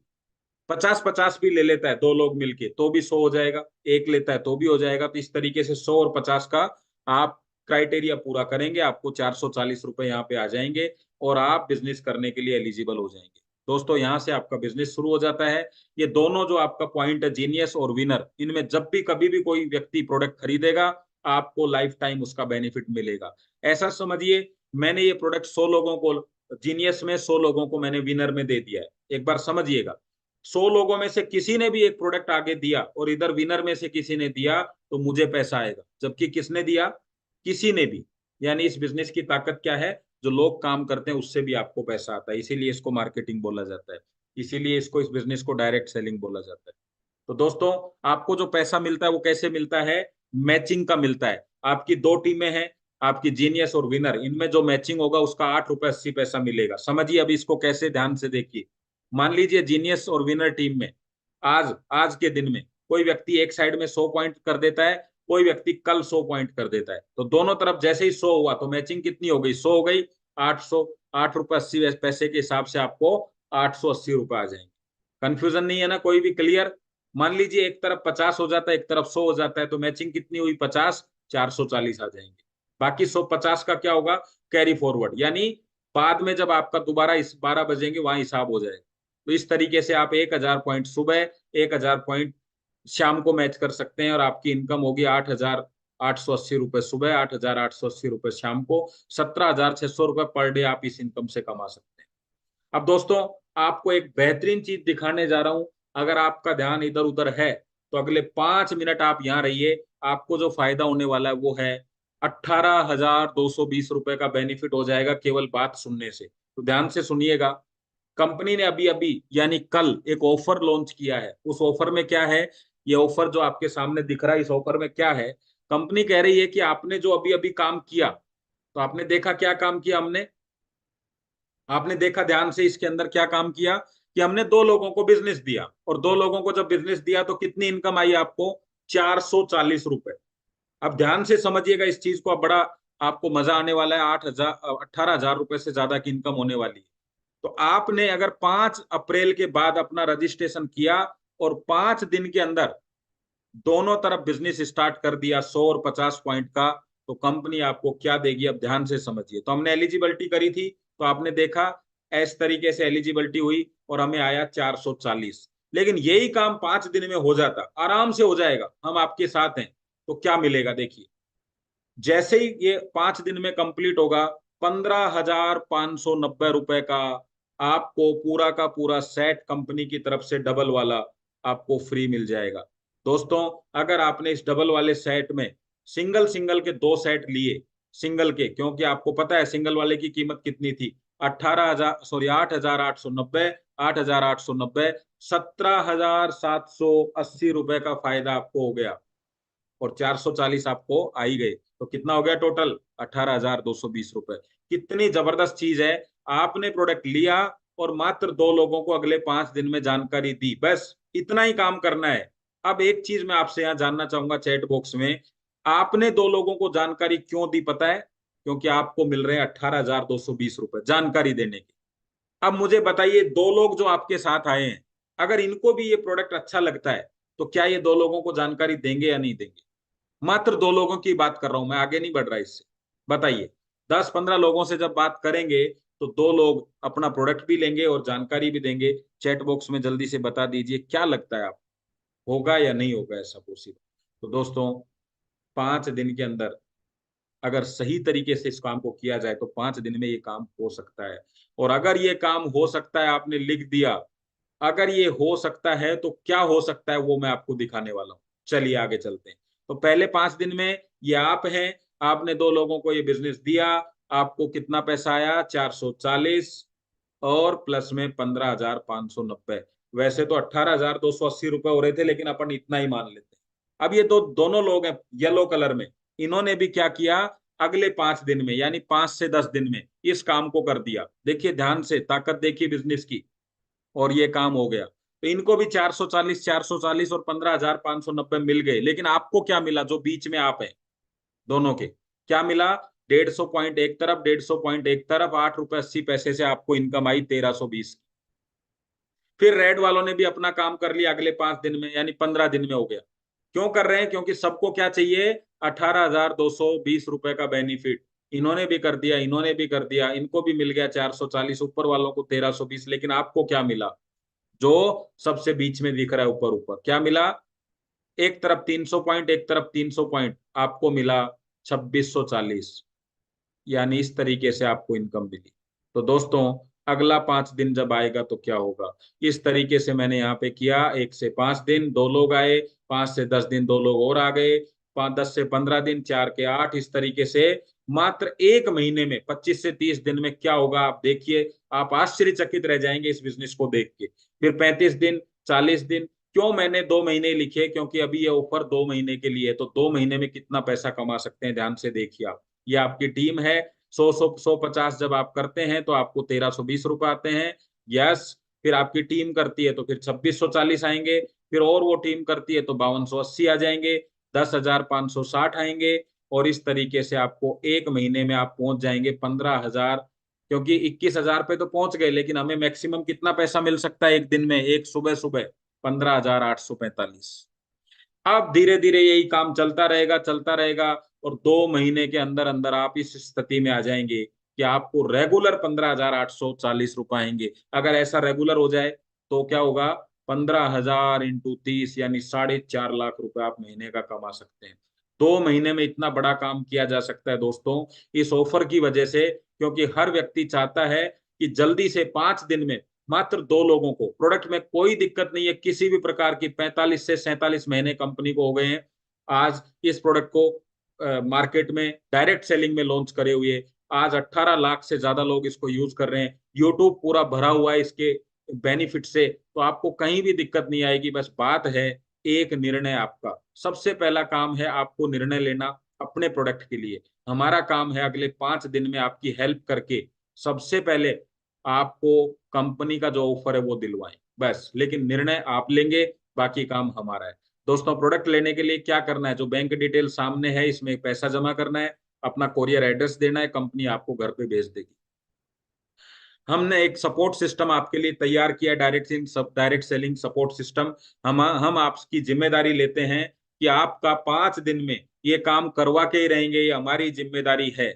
50-50 भी ले लेता है, 2 लोग मिलके, तो भी 100 हो जाएगा। एक लेता है तो भी हो जाएगा। तो इस तरीके से 100 और 50 का आप क्राइटेरिया पूरा करेंगे, आपको 440 रुपए यहाँ पे आ जाएंगे और आप बिजनेस करने के लिए एलिजिबल हो जाएंगे। दोस्तों यहाँ से आपका बिजनेस शुरू हो जाता है। ये दोनों जो आपका पॉइंट है, जीनियस और विनर, इनमें जब भी कभी भी कोई व्यक्ति प्रोडक्ट खरीदेगा आपको लाइफ टाइम उसका बेनिफिट मिलेगा। ऐसा समझिए मैंने ये प्रोडक्ट 100 लोगों को, जीनियस में 100 लोगों को मैंने विनर में दे दिया है। एक बार समझिएगा, 100 लोगों में से किसी ने भी एक प्रोडक्ट आगे दिया और इधर विनर में से किसी ने दिया तो मुझे पैसा आएगा। जबकि किसने दिया? किसी ने भी। यानी इस बिजनेस की ताकत क्या है, जो लोग काम करते हैं उससे भी आपको पैसा आता है। इसीलिए इसको मार्केटिंग बोला जाता है, इसीलिए इसको, इस बिजनेस को डायरेक्ट सेलिंग बोला जाता है। तो दोस्तों आपको जो पैसा मिलता है वो कैसे मिलता है? मैचिंग का मिलता है। आपकी 2 टीमें हैं, आपकी जीनियस और विनर, इनमें जो मैचिंग होगा उसका 8 रुपए 80 पैसा मिलेगा। समझिए अभी इसको कैसे, ध्यान से देखिए। मान लीजिए जीनियस और विनर टीम में आज आज के दिन में कोई व्यक्ति एक साइड में 100 पॉइंट कर देता है, कोई व्यक्ति कल 100 पॉइंट कर देता है, तो दोनों तरफ जैसे ही 100 हुआ तो मैचिंग कितनी हो गई? 100 हो गई। 800, 8 रुपए 80 पैसे के हिसाब से आपको 880 रुपए आ जाएंगे। कंफ्यूजन नहीं है ना कोई भी? क्लियर? मान लीजिए एक तरफ 50 हो जाता है, एक तरफ 100 हो जाता है, तो मैचिंग कितनी हुई? 50, 440 आ जाएंगे। बाकी 150 का क्या होगा? कैरी फॉरवर्ड, यानी बाद में जब आपका दोबारा इस 12 बजेंगे वहां हिसाब हो जाएगा। तो इस तरीके से आप 1,000 पॉइंट सुबह, 1,000 पॉइंट शाम को मैच कर सकते हैं और आपकी इनकम होगी 8,880 रुपए सुबह, 8,880 रुपए शाम को। 17,600 रुपए पर डे आप इस इनकम से कमा सकते हैं। अब दोस्तों आपको एक बेहतरीन चीज दिखाने जा रहा हूं। अगर आपका ध्यान इधर उधर है तो अगले 5 मिनट आप यहाँ रहिए। आपको जो फायदा होने वाला है वो है 18,220 रुपए का बेनिफिट हो जाएगा केवल बात सुनने से। तो ध्यान से सुनिएगा। कंपनी ने अभी अभी यानी कल एक ऑफर लॉन्च किया है। उस ऑफर में क्या है? ये ऑफर जो आपके सामने दिख रहा है, इस ऑफर में क्या है? कंपनी कह रही है कि आपने जो अभी अभी काम किया, तो आपने देखा क्या काम किया हमने, आपने देखा ध्यान से इसके अंदर क्या काम किया कि हमने दो लोगों को बिजनेस दिया, और दो लोगों को जब बिजनेस दिया तो कितनी इनकम आई आपको, 440 रुपए। अब ध्यान से समझिएगा इस चीज को, अब बड़ा आपको मजा आने वाला है। 8,000 18,000 रुपए से ज्यादा की इनकम होने वाली है। तो आपने अगर 5 अप्रैल के बाद अपना रजिस्ट्रेशन किया और 5 दिन के अंदर दोनों तरफ बिजनेस स्टार्ट कर दिया 100 और 50 पॉइंट का, तो कंपनी आपको क्या देगी, अब ध्यान से समझिए। तो हमने एलिजिबिलिटी करी थी, तो आपने देखा इस तरीके से एलिजिबिलिटी हुई और हमें आया 440। लेकिन यही काम 5 दिन में हो जाता, आराम से हो जाएगा, हम आपके साथ हैं। तो क्या मिलेगा देखिए, जैसे ही ये 5 दिन में कंप्लीट होगा, 15,590 रुपए का आपको पूरा का पूरा सेट कंपनी की तरफ से डबल वाला आपको फ्री मिल जाएगा। दोस्तों, अगर आपने इस डबल वाले सेट में सिंगल सिंगल के 2 सेट लिए, सिंगल के, क्योंकि आपको पता है सिंगल वाले की कीमत कितनी थी, 8,890, 8,890, 17,780 रुपए का फायदा आपको हो गया, और 440 आपको आ ही गए। तो कितना हो गया टोटल, 18,220 रुपए। कितनी जबरदस्त चीज है। आपने प्रोडक्ट लिया और मात्र दो लोगों को अगले 5 दिन में जानकारी दी, बस इतना ही काम करना है। अब एक चीज मैं आपसे यहाँ जानना चाहूंगा चैट बॉक्स में, आपने दो लोगों को जानकारी क्यों दी पता है, क्योंकि आपको मिल रहे हैं 18,220 रुपए जानकारी देने के। अब मुझे बताइए, दो लोग जो आपके साथ आए हैं, अगर इनको भी ये प्रोडक्ट अच्छा लगता है, तो क्या ये दो लोगों को जानकारी देंगे या नहीं देंगे। मात्र दो लोगों की बात कर रहा हूं मैं, आगे नहीं बढ़ रहा इससे। बताइए, 10-15 लोगों से जब बात करेंगे तो दो लोग अपना प्रोडक्ट भी लेंगे और जानकारी भी देंगे। चैट बॉक्स में जल्दी से बता दीजिए क्या लगता है आप, होगा या नहीं होगा ऐसा पॉसिबल। तो दोस्तों, 5 दिन के अंदर अगर सही तरीके से इस काम को किया जाए तो 5 दिन में ये काम हो सकता है। और अगर ये काम हो सकता है, आपने लिख दिया, अगर ये हो सकता है तो क्या हो सकता है वो मैं आपको दिखाने वाला हूं। चलिए आगे चलते हैं। तो पहले 5 दिन में ये आप हैं, आपने दो लोगों को ये बिजनेस दिया, आपको कितना पैसा आया, 440, और प्लस में 15,590। वैसे तो 18,280 रुपए हो रहे थे, लेकिन अपन इतना ही मान लेते हैं। अब ये दोनों लोग हैं येलो कलर में, इन्होंने भी क्या किया, अगले 5 दिन में यानी 5 से 10 दिन में इस काम को कर दिया। देखिए ध्यान से, ताकत देखिए बिजनेस की, और ये काम हो गया। तो इनको भी 440 440 और 15,590 मिल गए। लेकिन आपको क्या मिला, जो बीच में आप हैं दोनों के, क्या मिला, 150 पॉइंट एक तरफ, 150 पॉइंट एक तरफ, 8 रुपए 80 पैसे से आपको इनकम आई 1,320। फिर रेड वालों ने भी अपना काम कर लिया अगले 5 दिन में, यानी 15 दिन में हो गया। क्यों कर रहे हैं, क्योंकि सबको क्या चाहिए, 18,220 रुपए का बेनिफिट। इन्होंने भी कर दिया, इन्होंने भी कर दिया, इनको भी मिल गया 440, ऊपर वालों को 1,320। लेकिन आपको क्या मिला, जो सबसे बीच में दिख रहा है ऊपर ऊपर, क्या मिला, एक तरफ 300 पॉइंट, एक तरफ 300 पॉइंट, आपको मिला 2,640। यानी इस तरीके से आपको इनकम मिली। तो दोस्तों, अगला 5 दिन जब आएगा तो क्या होगा, इस तरीके से मैंने यहाँ पे किया। 1 से 5 दिन दो लोग आए, 5 से 10 दिन दो लोग और आ गए, 10 से 15 दिन, 4 के 8, इस तरीके से मात्र 1 महीने में 25 से 30 दिन में क्या होगा आप देखिए, आप आश्चर्यचकित रह जाएंगे इस बिजनेस को देख के। फिर 35 दिन, 40 दिन। क्यों मैंने 2 महीने लिखे, क्योंकि अभी ये ऑफर 2 महीने के लिए है। तो 2 महीने में कितना पैसा कमा सकते हैं, ध्यान से देखिए आप। ये आपकी टीम है, 100 150 जब आप करते हैं तो आपको 1,320 रुपए आते हैं। यस, फिर आपकी टीम करती है तो फिर 2,640 आएंगे, फिर और वो टीम करती है तो 5,280 आ जाएंगे, 10,560 आएंगे। और इस तरीके से आपको 1 महीने में आप पहुंच जाएंगे 15,000। क्योंकि 21,000 पे तो पहुंच गए, लेकिन हमें मैक्सिमम कितना पैसा मिल सकता है एक दिन में, एक सुबह सुबह, 15,845। अब धीरे धीरे यही काम चलता रहेगा, चलता रहेगा, और 2 महीने के अंदर अंदर आप इस स्थिति में आ जाएंगे कि आपको रेगुलर 15,840 रुपए आएंगे। अगर ऐसा रेगुलर हो जाए तो क्या होगा, 15,000 इंटू 30 यानी 4.5 लाख रुपए आप महीने का कमा सकते हैं। 2 महीने में इतना बड़ा काम किया जा सकता है दोस्तों, इस ऑफर की वजह से। क्योंकि हर व्यक्ति चाहता है कि जल्दी से 5 दिन में मात्र दो लोगों को, प्रोडक्ट में कोई दिक्कत नहीं है किसी भी प्रकार की, 45 से 47 महीने कंपनी को हो गए हैं आज इस प्रोडक्ट को मार्केट में डायरेक्ट सेलिंग में लॉन्च करे हुए। आज 18 लाख से ज्यादा लोग इसको यूज कर रहे हैं, यूट्यूब पूरा भरा हुआ है इसके बेनिफिट से। तो आपको कहीं भी दिक्कत नहीं आएगी, बस बात है एक निर्णय आपका। सबसे पहला काम है आपको निर्णय लेना अपने प्रोडक्ट के लिए। हमारा काम है अगले 5 दिन में आपकी हेल्प करके सबसे पहले आपको कंपनी का जो ऑफर है वो दिलवाएं, बस। लेकिन निर्णय आप लेंगे, बाकी काम हमारा है। दोस्तों, प्रोडक्ट लेने के लिए क्या करना है, जो बैंक डिटेल सामने है इसमें पैसा जमा करना है, अपना कोरियर एड्रेस देना है, कंपनी आपको घर पे भेज देगी। हमने एक सपोर्ट सिस्टम आपके लिए तैयार किया, डायरेक्ट सेलिंग सपोर्ट सिस्टम। हम आपकी जिम्मेदारी लेते हैं कि आपका 5 दिन में ये काम करवा के ही रहेंगे, ये हमारी जिम्मेदारी है।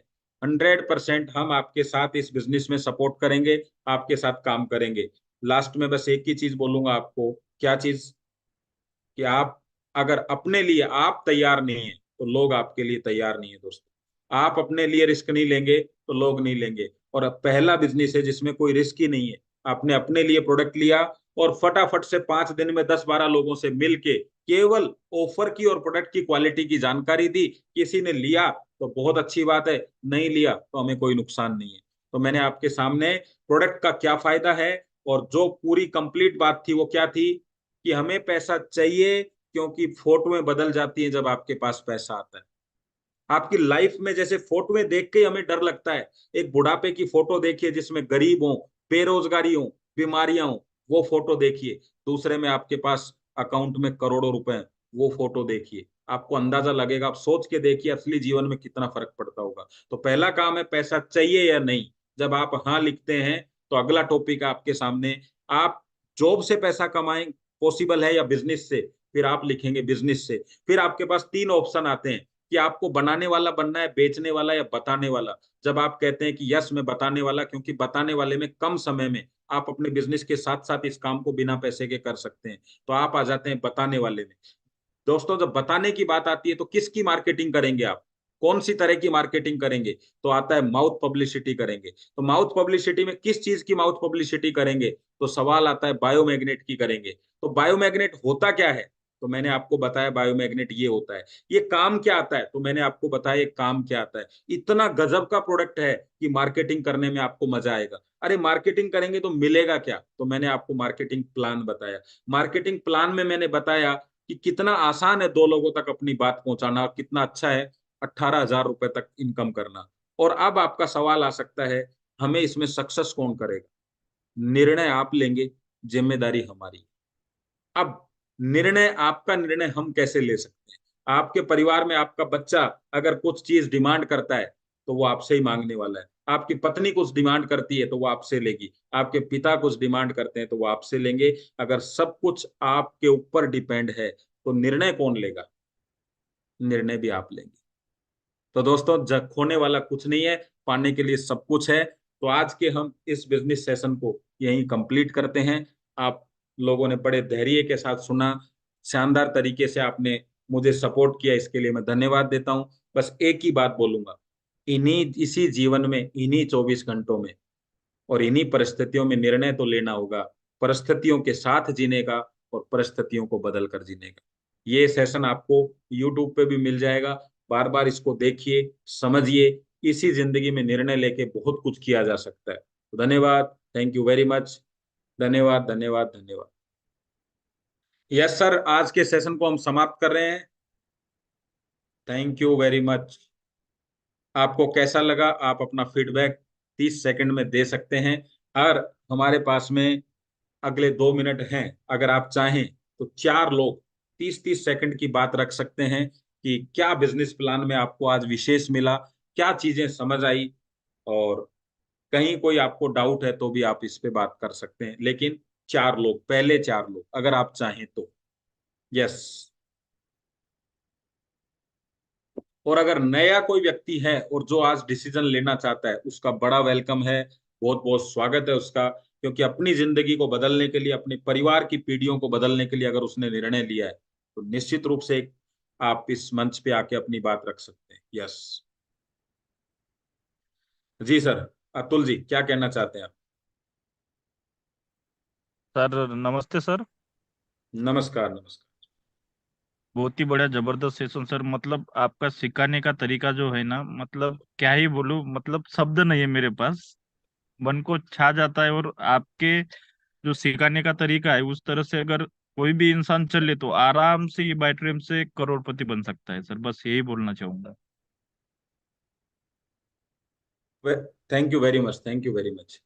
100% हम आपके साथ इस बिजनेस में सपोर्ट करेंगे, आपके साथ काम करेंगे। लास्ट में बस एक ही चीज बोलूंगा आपको। क्या चीज? कि आप अगर अपने लिए आप तैयार नहीं है तो लोग आपके लिए तैयार नहीं है दोस्तों। आप अपने लिए रिस्क नहीं लेंगे तो लोग नहीं लेंगे। और अब पहला बिजनेस है जिसमें कोई रिस्क ही नहीं है। आपने अपने लिए प्रोडक्ट लिया और फटाफट से 5 दिन में 10-12 लोगों से मिलके केवल ऑफर की और प्रोडक्ट की क्वालिटी की जानकारी दी। किसी ने लिया तो बहुत अच्छी बात है, नहीं लिया तो हमें कोई नुकसान नहीं है। तो मैंने आपके सामने प्रोडक्ट का क्या फायदा है और जो पूरी कंप्लीट बात थी वो क्या थी, कि हमें पैसा चाहिए क्योंकि फोटोएं बदल जाती हैं जब आपके पास पैसा आता है। आपकी लाइफ में जैसे फोटोएं देख के ही हमें डर लगता है। एक बुढ़ापे की फोटो देखिए जिसमें गरीब हो, बेरोजगारी हो, बीमारियां हो, वो फोटो देखिए। दूसरे में आपके पास अकाउंट में करोड़ों रुपए हैं, वो फोटो देखिए। आपको अंदाजा लगेगा, आप सोच के देखिए असली जीवन में कितना फर्क पड़ता होगा। तो पहला काम है पैसा चाहिए या नहीं। जब आप हाँ लिखते हैं तो अगला टॉपिक है आपके सामने। आप जॉब से पैसा कमाएं पॉसिबल है या बिजनेस से? फिर आप लिखेंगे बिजनेस से। फिर आपके पास 3 ऑप्शन आते हैं कि आपको बनाने वाला बनना है, बेचने वाला या बताने वाला। जब आप कहते हैं कि यस मैं बताने वाला, क्योंकि बताने वाले में कम समय में आप अपने बिजनेस के साथ साथ इस काम को बिना पैसे के कर सकते हैं, तो आप आ जाते हैं बताने वाले में। दोस्तों, जब बताने की बात आती है तो किसकी मार्केटिंग करेंगे आप? कौन सी तरह की मार्केटिंग करेंगे? तो आता है माउथ पब्लिसिटी करेंगे। तो माउथ पब्लिसिटी में किस चीज की माउथ पब्लिसिटी करेंगे? तो सवाल आता है बायोमैग्नेट की करेंगे। तो बायोमैग्नेट होता क्या है? तो मैंने आपको बताया बायोमैग्नेट ये होता है। ये काम क्या आता है? तो मैंने आपको बताया ये काम क्या आता है। इतना गजब का प्रोडक्ट है कि मार्केटिंग करने में आपको मजा आएगा। अरे मार्केटिंग करेंगे तो मिलेगा क्या? तो मैंने आपको मार्केटिंग प्लान बताया। मार्केटिंग प्लान में मैंने बताया कि कितना आसान है 2 लोगों तक अपनी बात पहुंचाना, और कितना अच्छा है 18,000 रुपए तक इनकम करना। और अब आपका सवाल आ सकता है, हमें इसमें सक्सेस कौन करेगा? निर्णय आप लेंगे, जिम्मेदारी हमारी। अब निर्णय, आपका निर्णय हम कैसे ले सकते हैं? आपके परिवार में आपका बच्चा अगर कुछ चीज डिमांड करता है तो वो आपसे ही मांगने वाला है। आपकी पत्नी कुछ डिमांड करती है तो वो आपसे लेगी। आपके पिता कुछ डिमांड करते हैं तो वो आपसे लेंगे। अगर सब कुछ आपके ऊपर डिपेंड है तो निर्णय कौन लेगा? निर्णय भी आप लेंगे। तो दोस्तों, खोने वाला कुछ नहीं है, पाने के लिए सब कुछ है। तो आज के हम इस बिजनेस सेशन को यहीं कंप्लीट करते हैं। आप लोगों ने बड़े धैर्य के साथ सुना, शानदार तरीके से आपने मुझे सपोर्ट किया, इसके लिए मैं धन्यवाद देता हूं। बस एक ही बात बोलूंगा, इन्हीं इसी जीवन में, इन्हीं 24 घंटों में और इन्हीं परिस्थितियों में निर्णय तो लेना होगा। परिस्थितियों के साथ जीने का और परिस्थितियों को बदल कर जीने का। ये सेशन आपको यूट्यूब पे भी मिल जाएगा। बार बार इसको देखिए, समझिए। इसी जिंदगी में निर्णय लेके बहुत कुछ किया जा सकता है। तो धन्यवाद, थैंक यू वेरी मच। धन्यवाद, धन्यवाद, धन्यवाद। यस सर, आज के सेशन को हम समाप्त कर रहे हैं। Thank you very much. आपको कैसा लगा आप अपना फीडबैक 30 सेकंड में दे सकते हैं। और हमारे पास में अगले 2 मिनट हैं। अगर आप चाहें तो 4 लोग 30-30 सेकंड की बात रख सकते हैं कि क्या बिजनेस प्लान में आपको आज विशेष मिला, क्या चीजें समझ आई, और कहीं कोई आपको डाउट है तो भी आप इस पे बात कर सकते हैं। लेकिन 4 लोग, पहले 4 लोग अगर आप चाहें तो। यस। और अगर नया कोई व्यक्ति है और जो आज डिसीजन लेना चाहता है, उसका बड़ा वेलकम है, बहुत बहुत स्वागत है उसका। क्योंकि अपनी जिंदगी को बदलने के लिए, अपने परिवार की पीढ़ियों को बदलने के लिए अगर उसने निर्णय लिया है तो निश्चित रूप से आप इस मंच पे आके अपनी बात रख सकते हैं। यस जी सर। अतुल जी, क्या कहना चाहते हैं आप? सर नमस्ते सर। नमस्कार, नमस्कार। बहुत ही बढ़िया जबरदस्त सेशन सर। मतलब आपका सिखाने का तरीका जो है ना, मतलब क्या ही बोलूं, मतलब शब्द नहीं है मेरे पास। मन को छा जाता है। और आपके जो सिखाने का तरीका है उस तरह से अगर कोई भी इंसान चले तो आराम से ये बायोट्रियम से करोड़पति बन सकता है सर, बस यही बोलना चाहूंगा। Thank you very much, thank you very much.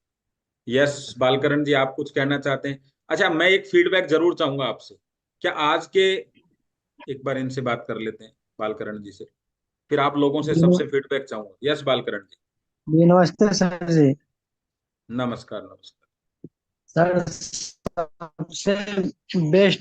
Yes Balkaran ji, आप कुछ कहना चाहते हैं? अच्छा, मैं एक फीडबैक जरूर चाहूंगा आपसे। क्या आज के, एक बार इनसे बात कर लेते हैं बालकरण जी से, फिर आप लोगों से जी सबसे फीडबैक चाहूंगा। यस बालकरण जी। जी, नमस्ते सर जी। नमस्कार नमस्कार। सर सबसे बेस्ट